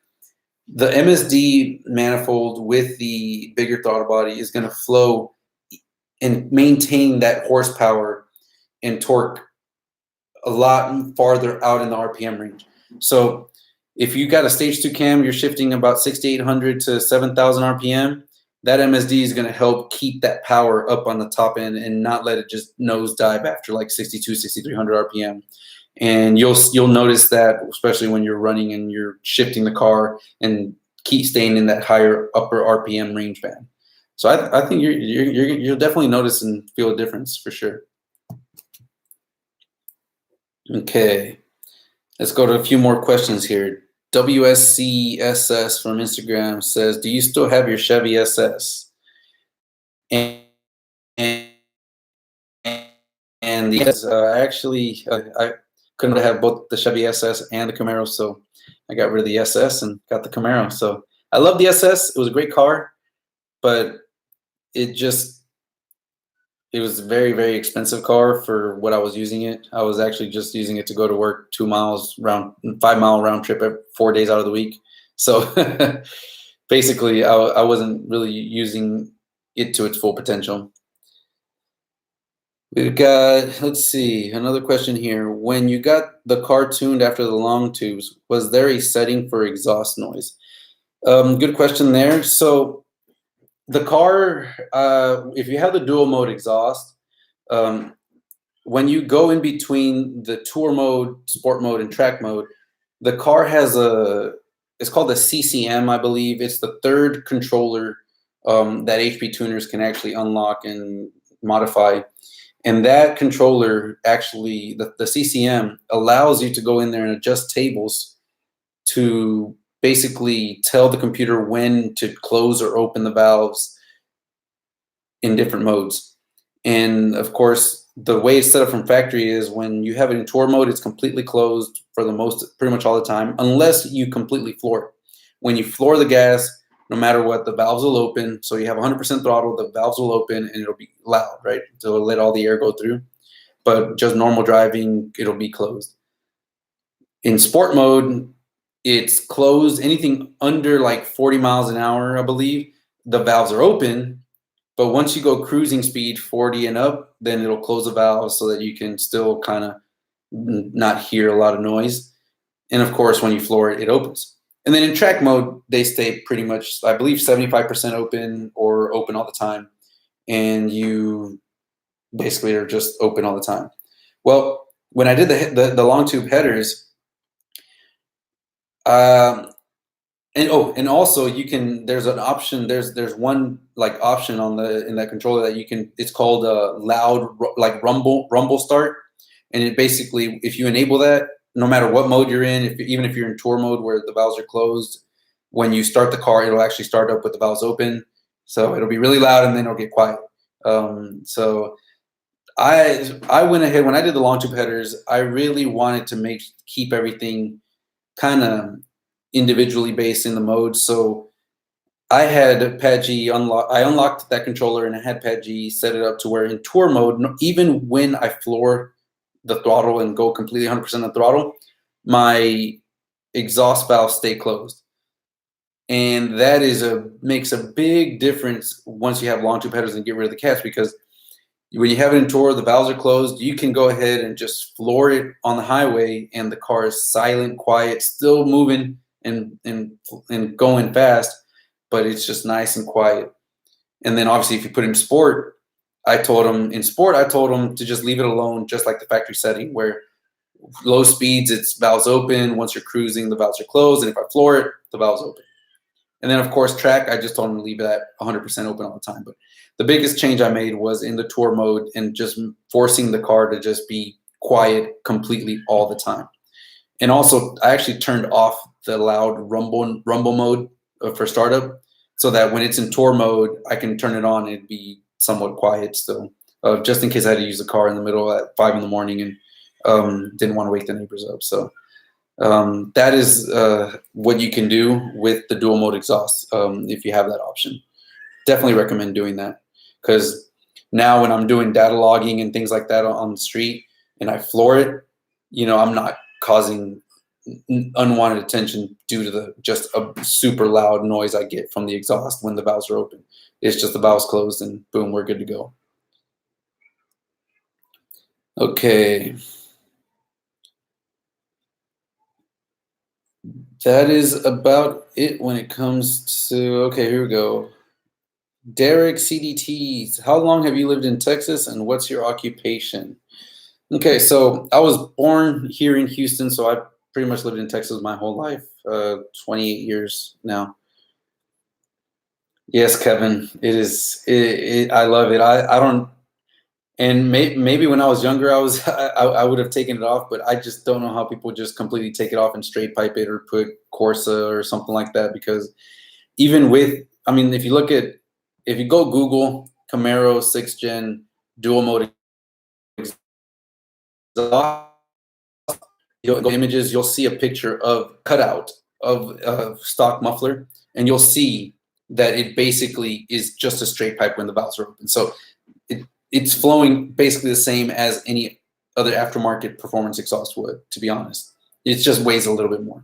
Speaker 1: the MSD manifold with the bigger throttle body is going to flow and maintain that horsepower and torque a lot farther out in the RPM range. So if you got a stage 2 cam, you're shifting about 6,800 to 7,000 RPM. That MSD is going to help keep that power up on the top end and not let it just nosedive after like 62, 6,300 RPM. And you'll notice that, especially when you're running and you're shifting the car and keep staying in that higher upper RPM range band. So I think you'll definitely notice and feel a difference for sure. Okay, let's go to a few more questions here. WSCSS from Instagram says, do you still have your Chevy SS? And yes, actually, I couldn't have both the Chevy SS and the Camaro, so I got rid of the SS and got the Camaro. So I love the SS. It was a great car, but it was a very, very expensive car for what I was using it. I was actually just using it to go to work 5 mile round trip 4 days out of the week. So basically I wasn't really using it to its full potential. We've got, let's see, another question here. When you got the car tuned after the long tubes, was there a setting for exhaust noise? Good question there. So the car, if you have the dual mode exhaust, when you go in between the tour mode, sport mode, and track mode, the car has it's called the CCM, I believe. It's the third controller that HP tuners can actually unlock and modify. And that controller, actually, the CCM, allows you to go in there and adjust tables to basically tell the computer when to close or open the valves in different modes. And of course, the way it's set up from factory is when you have it in tour mode, it's completely closed for pretty much all the time, unless you completely floor it. When you floor the gas, no matter what, the valves will open. So you have 100% throttle, the valves will open and it'll be loud, right? So it'll let all the air go through. But just normal driving, it'll be closed. In sport mode, it's closed. Anything under like 40 miles an hour, I believe, the valves are open. But once you go cruising speed 40 and up, then it'll close the valves so that you can still kind of not hear a lot of noise. And of course, when you floor it, it opens. And then in track mode, they stay pretty much, I believe, 75% open or open all the time. And you basically are just open all the time. Well, when I did the long tube headers, and also you can, there's an option, there's one like option in that controller that you can, it's called loud, like rumble start. And it basically, if you enable that, no matter what mode you're in, even if you're in tour mode where the valves are closed, when you start the car, it'll actually start up with the valves open. So it'll be really loud and then it'll get quiet. So I went ahead, when I did the long tube headers, I really wanted to keep everything kind of individually based in the mode. So I had Pad G I unlocked that controller and I had Pad G set it up to where in tour mode, even when I floor the throttle and go completely 100% of throttle, my exhaust valves stay closed. And that makes a big difference once you have long tube headers and get rid of the catch, because when you have it in tour, the valves are closed, you can go ahead and just floor it on the highway and the car is silent, quiet, still moving and going fast, but it's just nice and quiet. And then obviously if you put it in sport, I told them to just leave it alone, just like the factory setting, where low speeds, it's valves open. Once you're cruising, the valves are closed. And if I floor it, the valves open. And then of course track, I just told them to leave it at 100% open all the time. But the biggest change I made was in the tour mode and just forcing the car to just be quiet completely all the time. And also I actually turned off the loud rumble mode for startup, so that when it's in tour mode, I can turn it on and it'd be somewhat quiet still, just in case I had to use the car in the middle at 5 in the morning and didn't want to wake the neighbors up. So that is what you can do with the dual mode exhaust if you have that option. Definitely recommend doing that, because now when I'm doing data logging and things like that on the street and I floor it, I'm not causing unwanted attention due to just a super loud noise I get from the exhaust when the valves are open. It's just the valves closed and boom, we're good to go. Okay. That is about it when it comes to, okay, here we go. Derek CDT, how long have you lived in Texas and what's your occupation? Okay, so I was born here in Houston, so I pretty much lived in Texas my whole life, 28 years now. Yes, Kevin, it is. I love it. I don't, and maybe when I was younger, I would have taken it off, but I just don't know how people just completely take it off and straight pipe it or put Corsa or something like that. Because even with, I mean, if you go Google Camaro 6th Gen dual mode exhaust, you'll go images, you'll see a picture of cutout of stock muffler, and you'll see that it basically is just a straight pipe when the valves are open. So it's flowing basically the same as any other aftermarket performance exhaust would, to be honest. It just weighs a little bit more.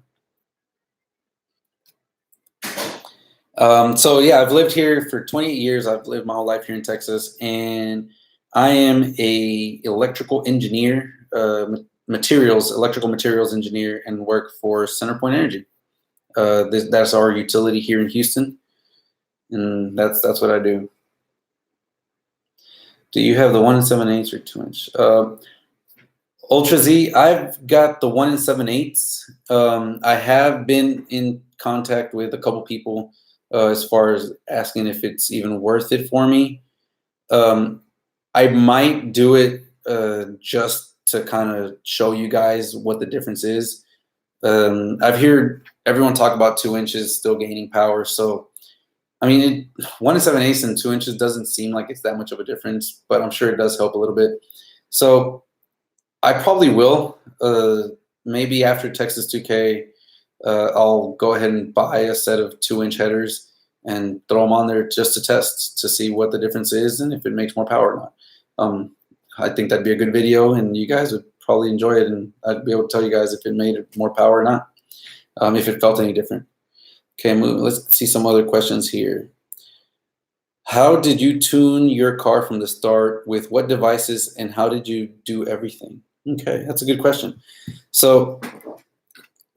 Speaker 1: So yeah, I've lived here for 28 years. I've lived my whole life here in Texas, and I am a electrical engineer, electrical materials engineer, and work for Centerpoint Energy. That's our utility here in Houston, and that's what I do. Do you have the 1 7/8 or 2-inch? Ultra Z, I've got the 1 7/8. I have been in contact with a couple people as far as asking if it's even worth it for me. I might do it just to kind of show you guys what the difference is. I've heard everyone talk about 2 inches still gaining power. So, I mean, 1 7/8 and 2 inches doesn't seem like it's that much of a difference, but I'm sure it does help a little bit. So I probably will. Maybe after Texas 2K, I'll go ahead and buy a set of 2-inch headers and throw them on there just to test to see what the difference is and if it makes more power or not. I think that'd be a good video, and you guys would probably enjoy it, and I'd be able to tell you guys if it made more power or not, if it felt any different. Okay, let's see some other questions here. How did you tune your car from the start? With what devices, and how did you do everything? Okay, that's a good question. So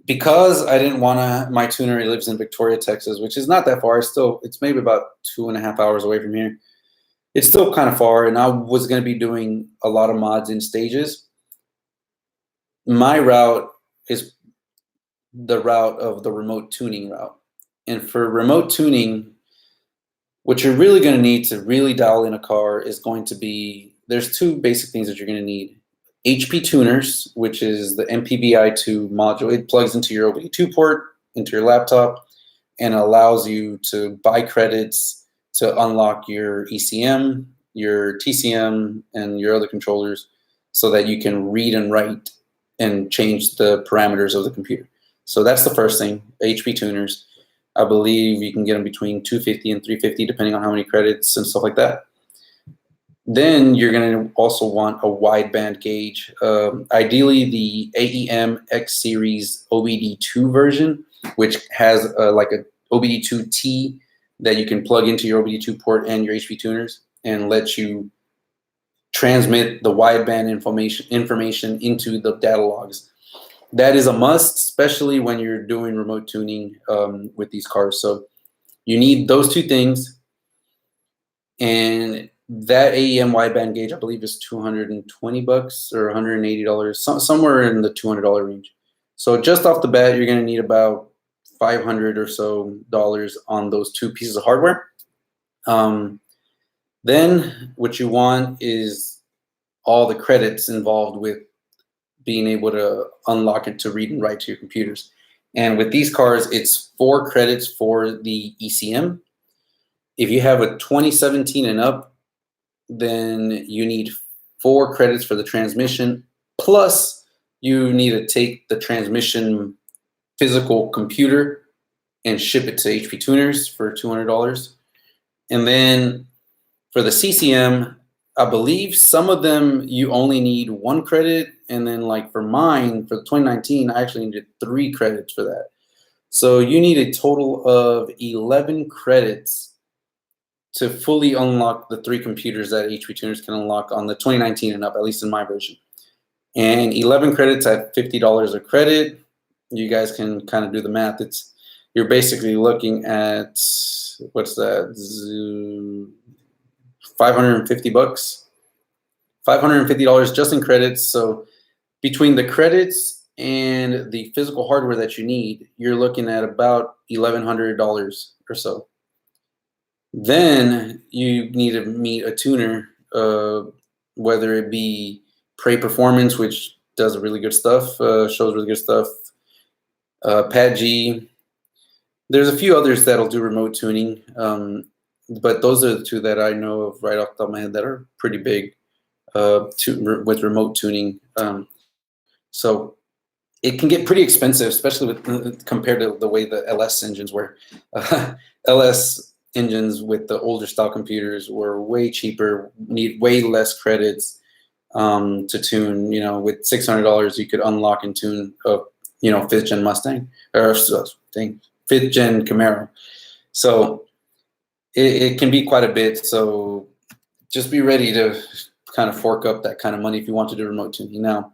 Speaker 1: because I didn't want to, my tuner lives in Victoria, Texas, which is not that far. It's maybe about 2.5 hours away from here. It's still kind of far, and I was going to be doing a lot of mods in stages. My route is the route of the remote tuning route. And for remote tuning, what you're really going to need to really dial in a car is going to be, there's two basic things that you're going to need. HP tuners, which is the MPBI2 module. It plugs into your OBD2 port, into your laptop, and allows you to buy credits to unlock your ECM, your TCM, and your other controllers so that you can read and write and change the parameters of the computer. So that's the first thing, HP tuners. I believe you can get them between $250 and $350 depending on how many credits and stuff like that. Then you're going to also want a wideband gauge, ideally the AEM X Series OBD2 version, which has like a OBD2T that you can plug into your OBD2 port and your HP tuners and let you transmit the wideband information into the data logs. That is a must, especially when you're doing remote tuning with these cars. So you need those two things. And that AEM wideband gauge, I believe, is $220 or $180, somewhere in the $200 range. So just off the bat, you're going to need about $500 or so on those two pieces of hardware. Then what you want is all the credits involved with being able to unlock it to read and write to your computers. And with these cars, it's 4 credits for the ECM. If you have a 2017 and up, then you need 4 credits for the transmission, plus you need to take the transmission physical computer and ship it to HP Tuners for $200. And then for the CCM, I believe some of them you only need 1 credit, and then like for mine, for the 2019, I actually needed 3 credits for that. So you need a total of 11 credits to fully unlock the 3 computers that HP Tuners can unlock on the 2019 and up, at least in my version. And 11 credits at $50 a credit. You guys can kind of do the math. You're basically looking at, what's that, $550. $550 just in credits. So between the credits and the physical hardware that you need, you're looking at about $1,100 or so. Then you need to meet a tuner, whether it be Prey Performance, which does really good stuff, shows really good stuff, Pat G. There's a few others that'll do remote tuning, but those are the 2 that I know of right off the top of my head that are pretty big with remote tuning. So it can get pretty expensive, especially with compared to the way the LS engines were. LS engines with the older style computers were way cheaper, need way less credits to tune. You know, with $600 you could unlock and tune a 5th gen Mustang or 5th gen Camaro. So it can be quite a bit. So just be ready to kind of fork up that kind of money if you want to do remote tuning. Now,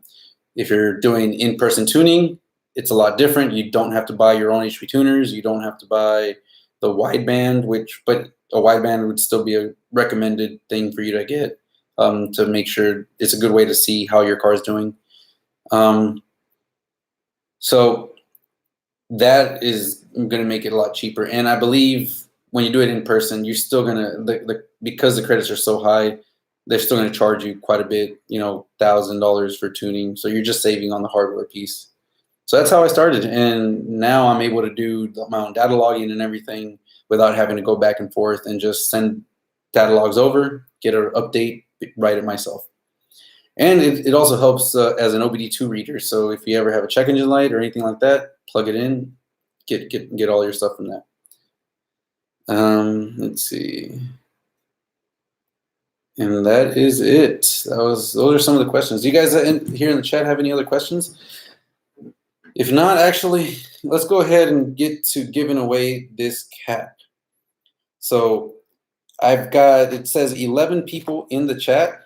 Speaker 1: if you're doing in-person tuning, it's a lot different. You don't have to buy your own HP tuners. You don't have to buy the wideband, but a wideband would still be a recommended thing for you to get to make sure it's a good way to see how your car is doing. So that is going to make it a lot cheaper. And I believe when you do it in person, you're still going to, because the credits are so high, they're still going to charge you quite a bit, $1,000 for tuning. So you're just saving on the hardware piece. So that's how I started. And now I'm able to do my own data logging and everything without having to go back and forth and just send data logs over, get an update, write it myself. And it also helps as an OBD2 reader. So if you ever have a check engine light or anything like that, plug it in, get all your stuff from that. Let's see. And that is it. Those are some of the questions. Do you guys here in the chat have any other questions? If not, actually, let's go ahead and get to giving away this cap. So I've got, it says 11 people in the chat.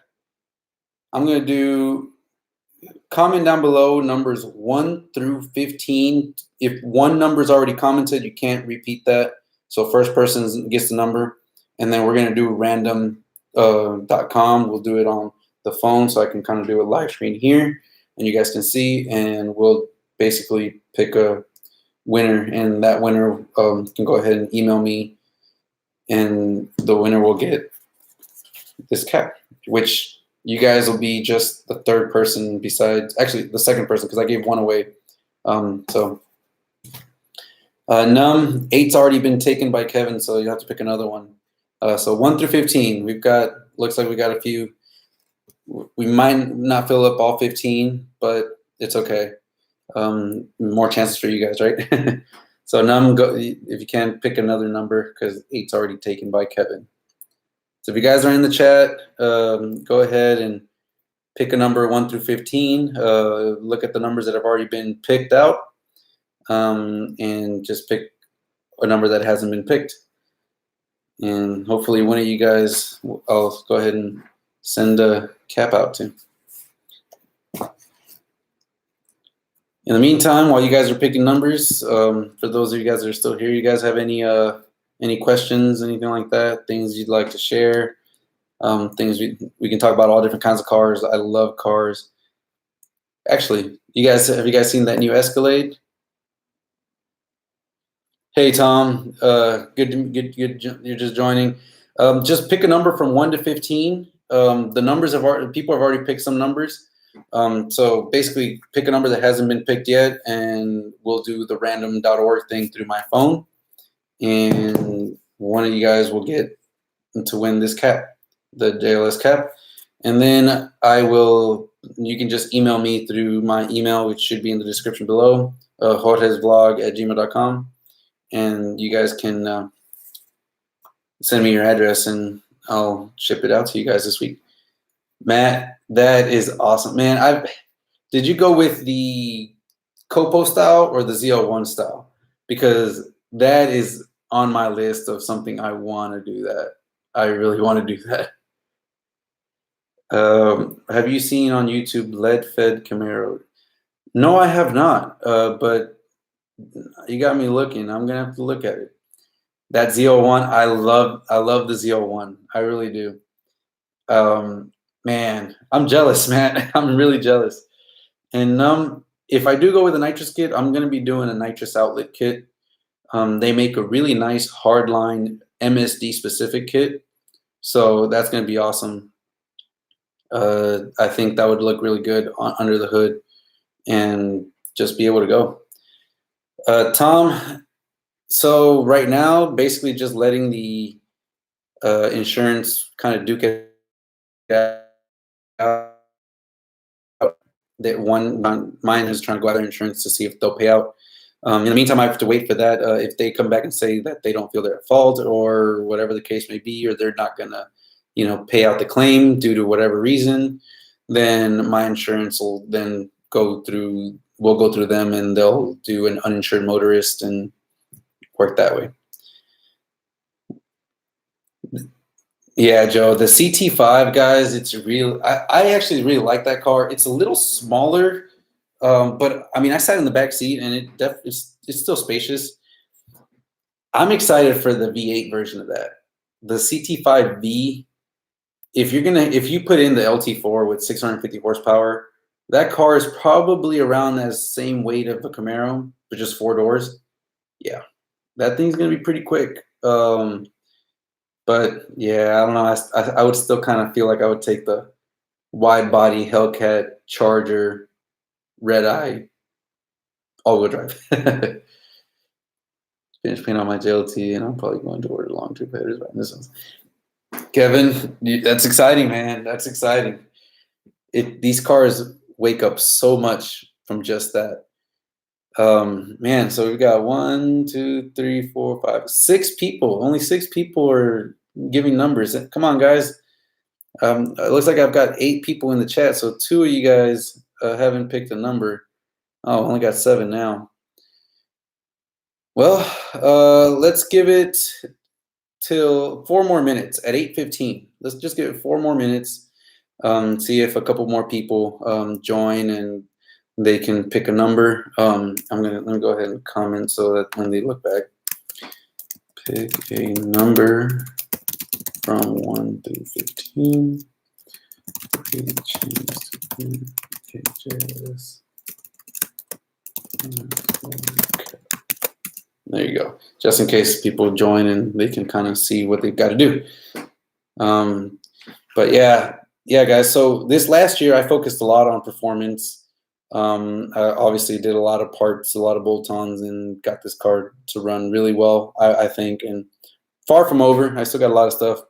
Speaker 1: I'm going to do, comment down below numbers 1 through 15. If one number is already commented, you can't repeat that. So first person gets the number. And then we're going to do random.com. We'll do it on the phone, so I can kind of do a live screen here. And you guys can see, and we'll basically pick a winner. And that winner can go ahead and email me. And the winner will get this cap, which you guys will be just the third person besides, actually the second person, because I gave one away. Num 8's already been taken by Kevin, so you have to pick another one. So 1 through 15, we've got, looks like we got a few. We might not fill up all 15, but it's okay. More chances for you guys, right? So Num, go, if you can, pick another number, because 8's already taken by Kevin. So if you guys are in the chat, go ahead and pick a number 1 through 15. Look at the numbers that have already been picked out, and just pick a number that hasn't been picked. And hopefully one of you guys, I'll go ahead and send a cap out to. In the meantime, while you guys are picking numbers, for those of you guys that are still here, you guys have any questions, anything like that, things you'd like to share, things we can talk about all different kinds of cars. I love cars. Actually, have you guys seen that new Escalade? Hey Tom, good. You're just joining. Just pick a number from 1 to 15. The numbers people have already picked some numbers. So basically, pick a number that hasn't been picked yet, and we'll do the random.org thing through my phone. And one of you guys will get to win this cap, the JLS cap. And then you can just email me through my email, which should be in the description below, jorgesvlog@gmail.com. And you guys can send me your address, and I'll ship it out to you guys this week. Matt, that is awesome, man. Did you go with the Copo style or the ZL1 style? Because that is on my list of something I want to do. That I really want to do that. Have you seen on YouTube lead-fed Camaro? No, I have not. But you got me looking. I'm gonna have to look at it. That ZL1, I love the ZL1. I really do. Man, I'm jealous, man. I'm really jealous. And if I do go with a nitrous kit, I'm gonna be doing a nitrous outlet kit. They make a really nice hardline MSD specific kit, so that's gonna be awesome. I think that would look really good under the hood, and just be able to go. Tom, so right now, basically just letting the insurance kind of duke it out. That mine is trying to go out their insurance to see if they'll pay out. In the meantime, I have to wait for that. If they come back and say that they don't feel they're at fault, or whatever the case may be, or they're not gonna, pay out the claim due to whatever reason, then my insurance will then we'll go through them, and they'll do an uninsured motorist and work that way. Yeah, Joe, the CT5, guys, it's real. I actually really like that car. It's a little smaller, but I mean, I sat in the back seat, and it's still spacious. I'm excited for the V8 version of that. The CT5V, if you put in the LT4 with 650 horsepower, that car is probably around as same weight of a Camaro, but just 4 doors. Yeah, that thing's gonna be pretty quick. But yeah, I don't know. I would still kind of feel like I would take the wide body Hellcat Charger red eye all-wheel drive. Finish paint on my JLT, and I'm probably going to order long tube headers by this one. Kevin, that's exciting, man. That's exciting. these cars wake up so much from just that. Man, so we've got 1, 2, 3, 4, 5, 6 people. Only 6 people are giving numbers. Come on, guys. It looks like I've got 8 people in the chat, so 2 of you guys haven't picked a number. Oh, only got 7 now. Well, let's give it till 4 more minutes at 8:15. Let's just give it 4 more minutes. See if a couple more people join and they can pick a number. Let me go ahead and comment so that when they look back, pick a number from 1 through 15. There you go. Just in case people join and they can kind of see what they've got to do. But yeah, guys. So this last year I focused a lot on performance. I obviously did a lot of parts, a lot of bolt-ons, and got this car to run really well, I think. And far from over. I still got a lot of stuff.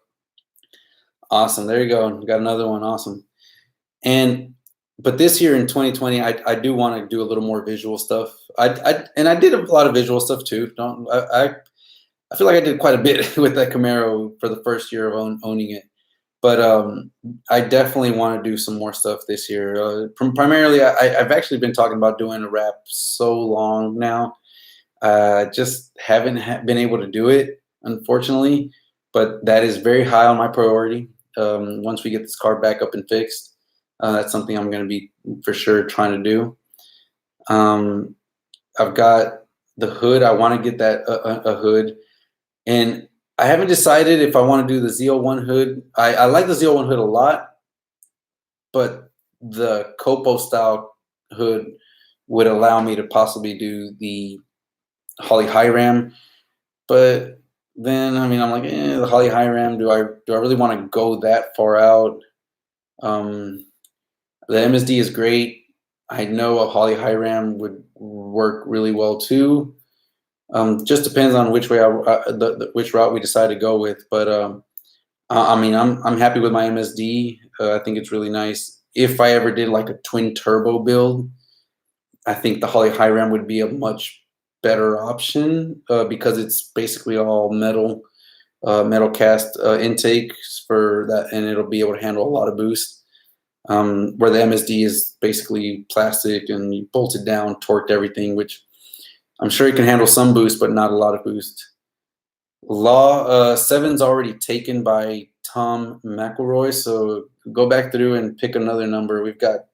Speaker 1: Awesome. There you go. Got another one. Awesome. But this year in 2020, I do want to do a little more visual stuff. And I did a lot of visual stuff too. I feel like I did quite a bit with that Camaro for the first year of owning it. But I definitely want to do some more stuff this year. Primarily, I've actually been talking about doing a wrap so long now. Just haven't been able to do it, unfortunately. But that is very high on my priority. Once we get this car back up and fixed, that's something I'm going to be for sure trying to do. I've got the hood. I want to get that a hood. And I haven't decided if I want to do the ZL1 hood. I like the ZL1 hood a lot, but the Copo style hood would allow me to possibly do the Holley high ram. But then, I mean, I'm like, the Holley high ram, do I really want to go that far out? The MSD is great. I know a Holley high ram would work really well too. Just depends on which way which route we decide to go with. But I mean, I'm happy with my MSD. I think it's really nice. If I ever did like a twin turbo build, I think the Holley high ram would be a much better option because it's basically all metal cast intakes for that, and it'll be able to handle a lot of boost. Where the MSD is basically plastic and you bolt it down, torqued everything, which I'm sure it can handle some boost, but not a lot of boost. Law 7's already taken by Tom McElroy, so go back through and pick another number. We've got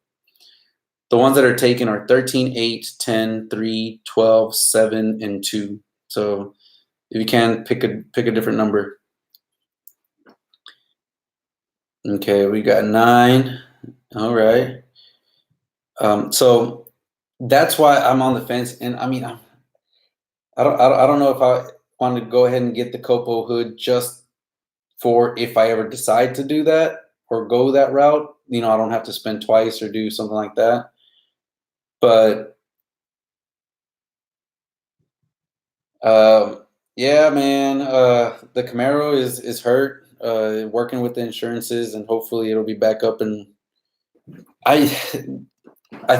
Speaker 1: the ones that are taken are 13, 8, 10, 3, 12, 7, and 2. So if you can, pick a different number. Okay, we got 9. All right. So that's why I'm on the fence, and I mean, I don't know if I want to go ahead and get the Copo hood just for if I ever decide to do that or go that route. You know, I don't have to spend twice or do something like that. But yeah, man, the Camaro is hurt. Working with the insurances, and hopefully it'll be back up. And I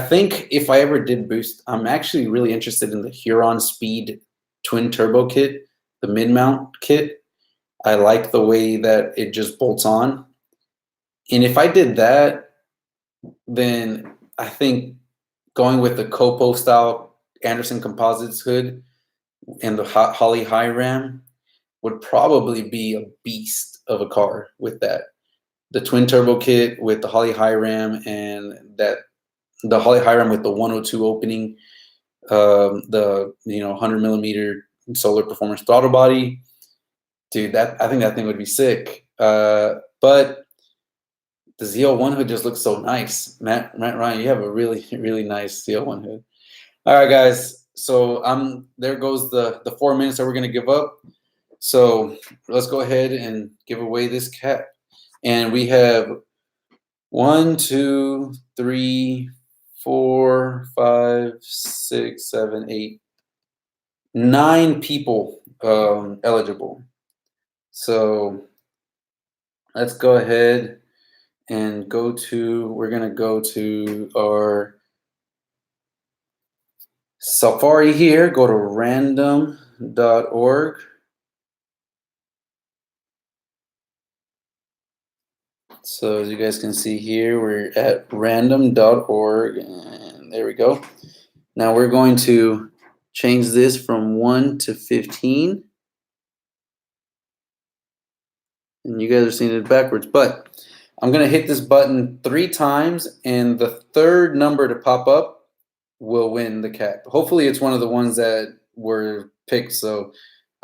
Speaker 1: think if I ever did boost, I'm actually really interested in the Huron Speed twin turbo kit, the mid mount kit. I like the way that it just bolts on. And if I did that, then I think going with the Copo style Anderson Composites hood and the Holley high ram would probably be a beast of a car with that. The twin turbo kit with the Holley high ram and the Holley high ram with the 102 opening, the 100 millimeter solar performance throttle body. Dude, I think that thing would be sick. But the ZL1 hood just looks so nice. Matt Ryan, you have a really, really nice ZL1 hood. All right, guys. So there goes the 4 minutes that we're gonna give up. So let's go ahead and give away this cap. And we have 1, 2, 3, 4, 5, 6, 7, 8, 9 people eligible. So let's go ahead and we're going to go to our Safari here, go to random.org. So as you guys can see here, we're at random.org, and there we go. Now we're going to change this from 1 to 15. And you guys are seeing it backwards, but I'm going to hit this button 3 times, and the third number to pop up will win the cap. Hopefully it's one of the ones that were picked. So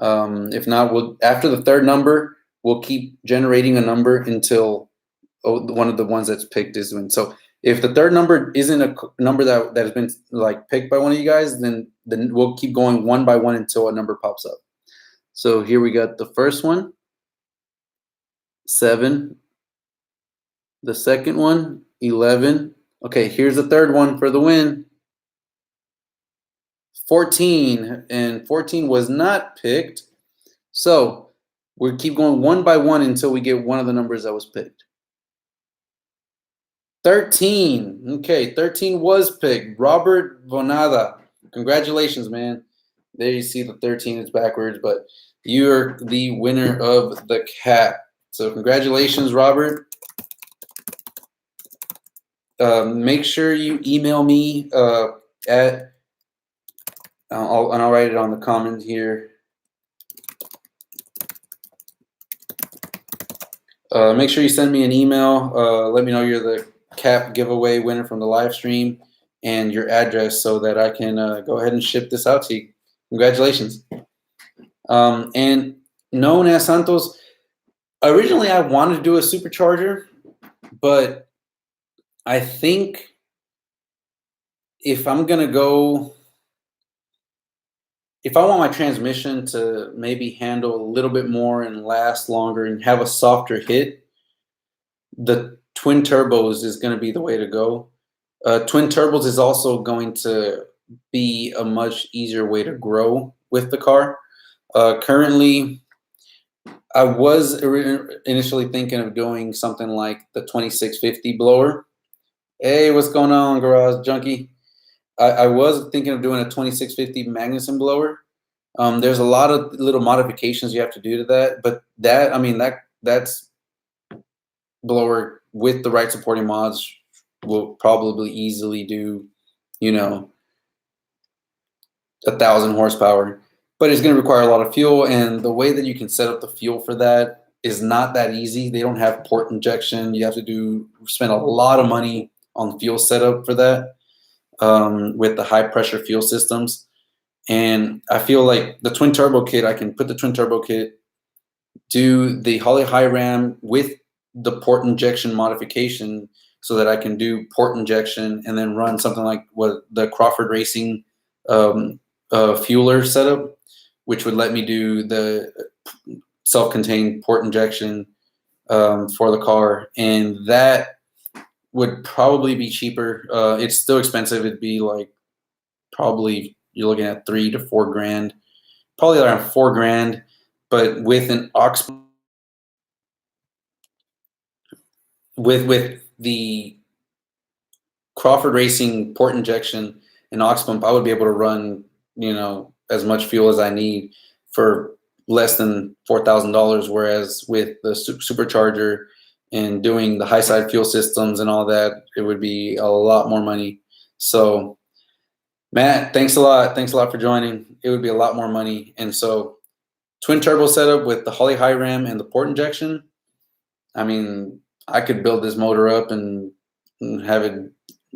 Speaker 1: if not, after the third number, we'll keep generating a number until one of the ones that's picked is win. So if the third number isn't a number that has been like picked by one of you guys, then we'll keep going one by one until a number pops up. So here we got the first one, 7. The second one, 11. Okay, here's the third one for the win, 14. And 14 was not picked. So we'll keep going one by one until we get one of the numbers that was picked. 13. Okay, 13 was picked. Robert Bonada. Congratulations, man. There you see the 13 is backwards, but you're the winner of the cap. So congratulations, Robert. Make sure you email me at, I'll write it on the comment here. Make sure you send me an email. Let me know you're the cap giveaway winner from the live stream and your address so that I can go ahead and ship this out to you. Congratulations. And known as Santos, originally I wanted to do a supercharger, but I think if I'm going to go, if I want my transmission to maybe handle a little bit more and last longer and have a softer hit, the twin turbos is going to be the way to go. Twin turbos is also going to be a much easier way to grow with the car. Currently, I was initially thinking of doing something like the 2650 blower. Hey, what's going on, Garage Junkie? I was thinking of doing a 2650 Magnuson blower. There's a lot of little modifications you have to do to that, but that's blower with the right supporting mods will probably easily do, 1,000 horsepower. But it's going to require a lot of fuel, and the way that you can set up the fuel for that is not that easy. They don't have port injection. You have to spend a lot of money on fuel setup for that with the high pressure fuel systems. And I feel like the twin turbo kit, I can put the twin turbo kit, do the Holley high ram with the port injection modification so that I can do port injection and then run something like what the Crawford Racing fueler setup, which would let me do the self-contained port injection for the car. And that would probably be cheaper. It's still expensive. It'd be like probably you're looking at $3 to $4 grand, probably around $4 grand. But with an with the Crawford Racing port injection and aux pump, I would be able to run as much fuel as I need for less than $4,000. Whereas with the supercharger and doing the high side fuel systems and all that, it would be a lot more money. So Matt, thanks a lot. Thanks a lot for joining. It would be a lot more money. And so twin turbo setup with the Holley high ram and the port injection, I mean, I could build this motor up and have it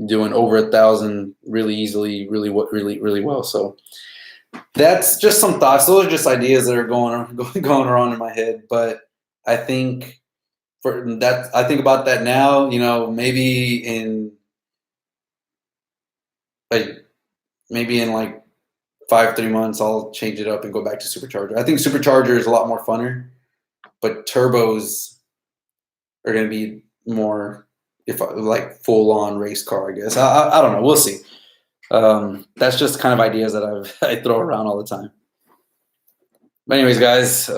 Speaker 1: doing over 1,000 really easily, really well. So that's just some thoughts. Those are just ideas that are going around in my head. But I think I think about that now, maybe in like 3 months, I'll change it up and go back to supercharger. I think supercharger is a lot more funner, but turbos are going to be more like full on race car, I guess. I don't know. We'll see. That's just kind of ideas that I throw around all the time. But anyways, guys,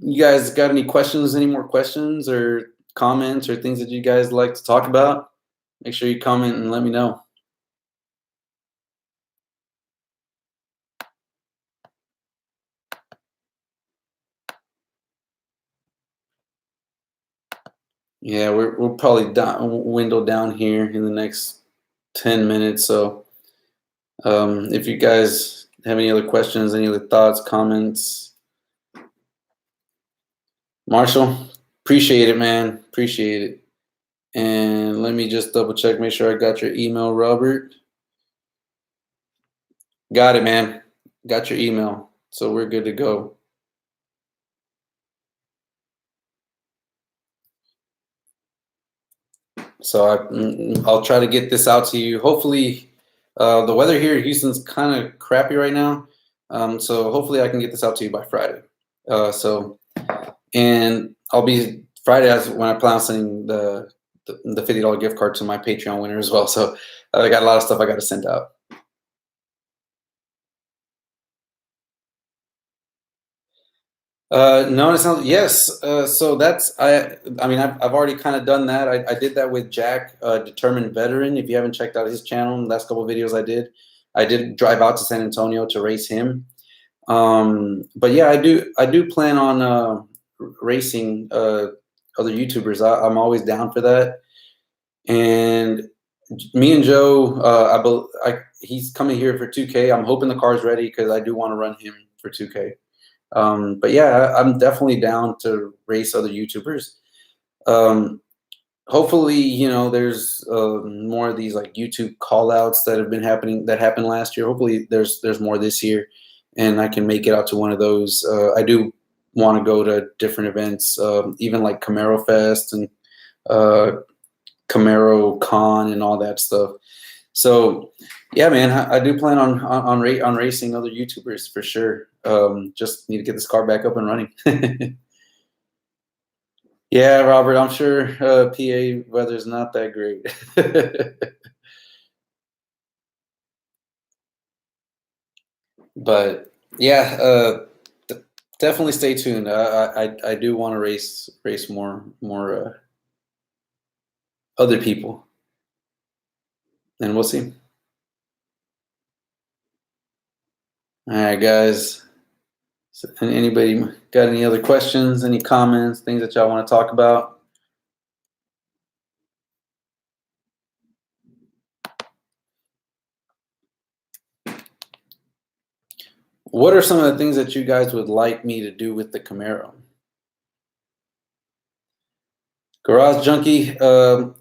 Speaker 1: you guys got any questions? Any more questions or comments or things that you guys like to talk about, make sure you comment and let me know. Yeah, we'll probably window down here in the next 10 minutes. So if you guys have any other questions, any other thoughts, comments, Marshall, appreciate it, man. Appreciate it. And let me just double check, make sure I got your email, Robert. Got it, man. Got your email. So we're good to go. So I'll try to get this out to you. Hopefully, the weather here in Houston's kind of crappy right now. So hopefully I can get this out to you by Friday. And I'll be Friday as when I plan on sending the $50 gift card to my Patreon winner as well. So I got a lot of stuff I got to send out. No, it sounds yes. So that's I mean I've already kind of done that. I did that with Jack, Determined Veteran. If you haven't checked out his channel, the last couple of videos I did drive out to San Antonio to race him. But yeah, I do plan on racing other YouTubers. I'm always down for that. And me and Joe, he's coming here for 2K. I'm hoping the car's ready because I do want to run him for 2K. But yeah, I'm definitely down to race other YouTubers. Hopefully, you know, there's more of these like YouTube call outs that have been happening that happened last year. Hopefully there's more this year and I can make it out to one of those. I do want to go to different events, even like Camaro Fest and Camaro Con and all that stuff. So yeah, man, I do plan on racing other YouTubers for sure. Just need to get this car back up and running. Yeah, Robert, I'm sure PA weather's not that great. But yeah, definitely stay tuned. I do want to race more other people, and we'll see. All right, guys. So, anybody got any other questions, any comments, things that y'all want to talk about? What are some of the things that you guys would like me to do with the Camaro? Garage Junkie.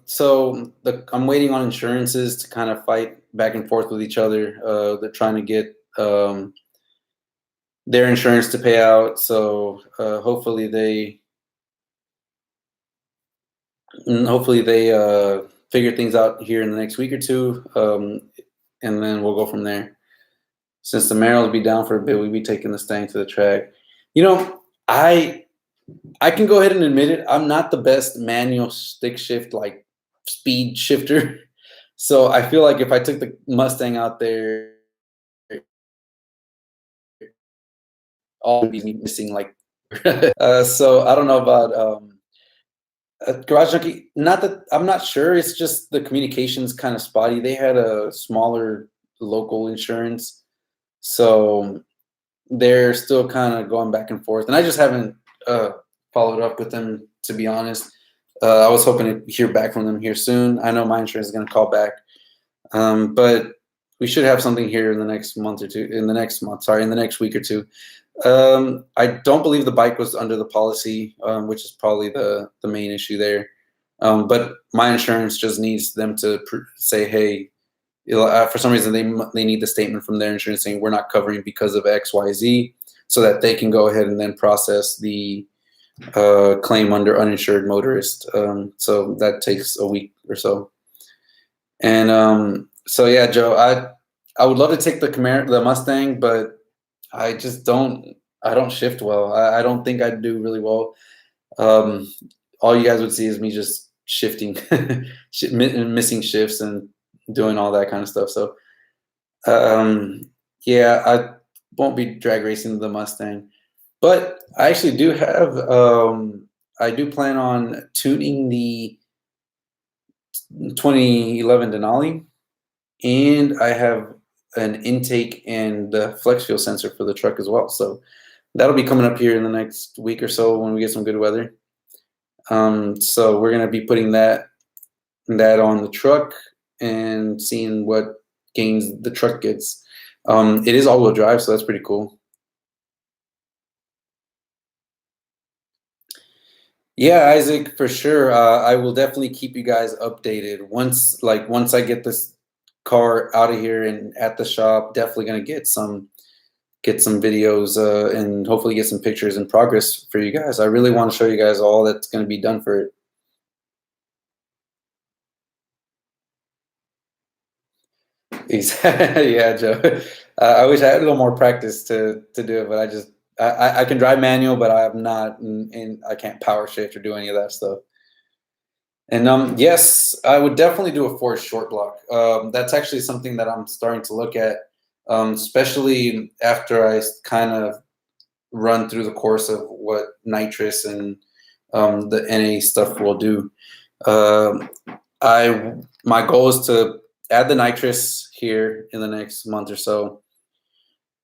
Speaker 1: So I'm waiting on insurances to kind of fight back and forth with each other. They're trying to get their insurance to pay out. So hopefully they figure things out here in the next week or two, and then we'll go from there. Since the Merrill will be down for a bit, we'll be taking this thing to the track. You know, I can go ahead and admit it. I'm not the best manual stick shift, like speed shifter. So I feel like if I took the Mustang out there, all would be missing. Like, so I don't know about Garage Junkie. Not that I'm not sure. It's just the communications kind of spotty. They had a smaller local insurance, so they're still kind of going back and forth. And I just haven't followed up with them, to be honest. I was hoping to hear back from them here soon. I know my insurance is going to call back, but we should have something here in the next month or two. In the next week or two. I don't believe the bike was under the policy, which is probably the main issue there. But my insurance just needs them to say, hey, for some reason they need the statement from their insurance saying we're not covering because of X, Y, Z, so that they can go ahead and then process the claim under uninsured motorist. So that takes a week or so. And so yeah, Joe, I would love to take the Mustang, but I just don't. I don't shift well. I don't think I'd do really well. All you guys would see is me just shifting, missing shifts, and doing all that kind of stuff. So, yeah, I won't be drag racing the Mustang, but I actually do have I do plan on tuning the 2011 Denali, and I have an intake and the flex fuel sensor for the truck as well. So that'll be coming up here in the next week or so when we get some good weather. So we're gonna be putting that on the truck and seeing what gains the truck gets. It is all-wheel drive, so that's pretty cool. Yeah, Isaac, for sure. I will definitely keep you guys updated once I get this car out of here and at the shop. Definitely gonna get some videos and hopefully get some pictures in progress for you guys. I really want to show you guys all that's going to be done for it. Exactly. Yeah, Joe. I wish I had a little more practice to do it, but I can drive manual, but I'm not, and I can't power shift or do any of that stuff. And yes, I would definitely do a forged short block. That's actually something that I'm starting to look at, especially after I kind of run through the course of what nitrous and the NA stuff will do. My goal is to add the nitrous here in the next month or so,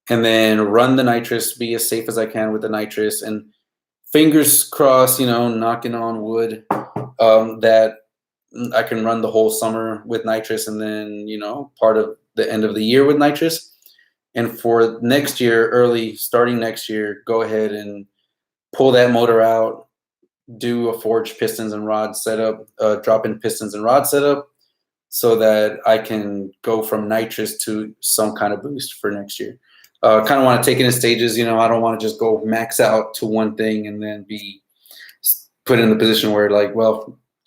Speaker 1: and then run the nitrous, be as safe as I can with the nitrous, and fingers crossed, knocking on wood, that I can run the whole summer with nitrous, and then part of the end of the year with nitrous. And for next year, starting next year, go ahead and pull that motor out, do a forged pistons and rod setup, drop in pistons and rod setup, so that I can go from nitrous to some kind of boost for next year. Kind of want to take it in stages. I don't want to just go max out to one thing and then be put in the position where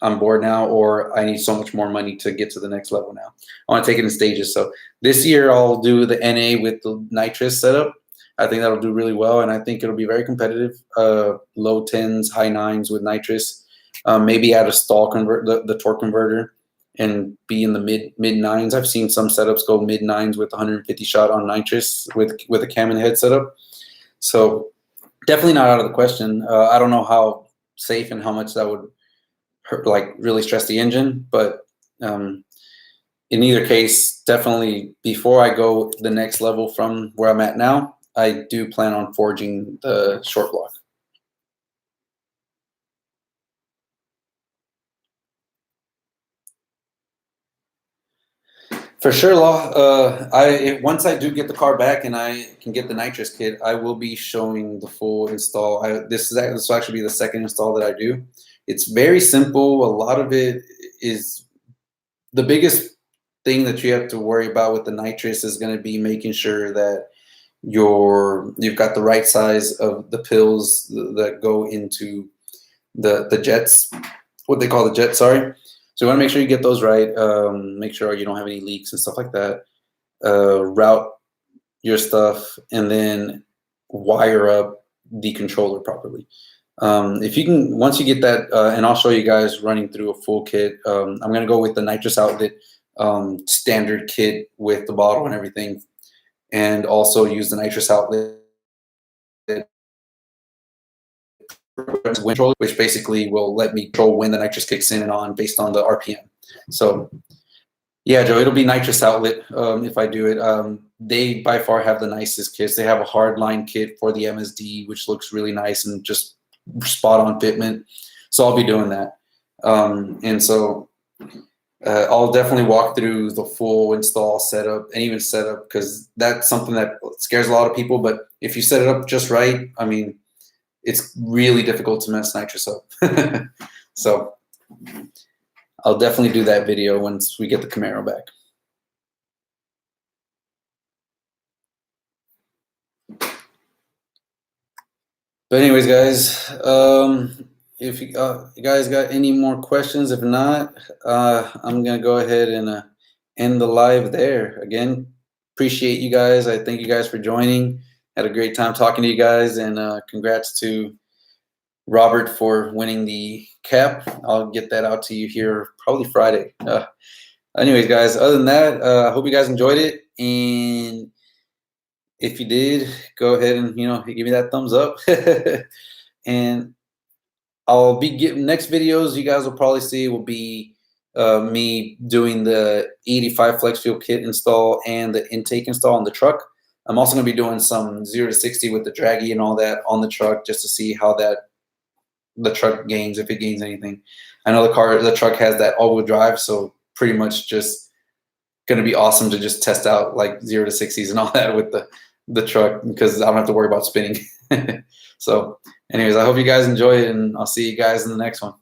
Speaker 1: I'm bored now, or I need so much more money to get to the next level now. I want to take it in stages. So this year I'll do the NA with the nitrous setup. I think that'll do really well, and I think it'll be very competitive. Low 10s, high 9s with nitrous. Maybe add a stall the torque converter, and be in the mid 9s. I've seen some setups go mid 9s with 150 shot on nitrous with a cam and head setup. So definitely not out of the question. I don't know how safe and how much that would hurt, really stress the engine, but in either case, definitely before I go the next level from where I'm at now, I do plan on forging the short block. For sure, Law. Once I do get the car back and I can get the nitrous kit, I will be showing the full install. This will actually be the second install that I do. It's very simple. A lot of it is the biggest thing that you have to worry about with the nitrous is going to be making sure that you've got the right size of the pills that go into the jets, what they call the jets, sorry. So you want to make sure you get those right. Make sure you don't have any leaks and stuff like that. Route your stuff, and then wire up the controller properly. If you can, once you get that, and I'll show you guys running through a full kit. I'm going to go with the nitrous outlet standard kit with the bottle and everything, and also use the nitrous outlet, which basically will let me control when the nitrous kicks in and on based on the RPM. So yeah, Joe, it'll be nitrous outlet if I do it. They by far have the nicest kits. They have a hard line kit for the MSD, which looks really nice and just spot on fitment. So I'll be doing that. And so I'll definitely walk through the full install setup and even setup, because that's something that scares a lot of people. But if you set it up just right, I mean, it's really difficult to mess nitrous up. So I'll definitely do that video once we get the Camaro back. But anyways, guys, if you guys got any more questions, if not, I'm going to go ahead and end the live there. Again, appreciate you guys. I thank you guys for joining. Had a great time talking to you guys, and congrats to Robert for winning the cap. I'll get that out to you here probably Friday. Anyways, guys, other than that, I hope you guys enjoyed it. And if you did, go ahead and, give me that thumbs up. And I'll be getting next videos you guys will probably see will be me doing the 85 flex fuel kit install and the intake install on the truck. I'm also going to be doing some 0 to 60 with the draggy and all that on the truck just to see how the truck gains, if it gains anything. I know the truck has that all-wheel drive, so pretty much just going to be awesome to just test out like 0 to 60s and all that with the truck because I don't have to worry about spinning. So anyways, I hope you guys enjoy it, and I'll see you guys in the next one.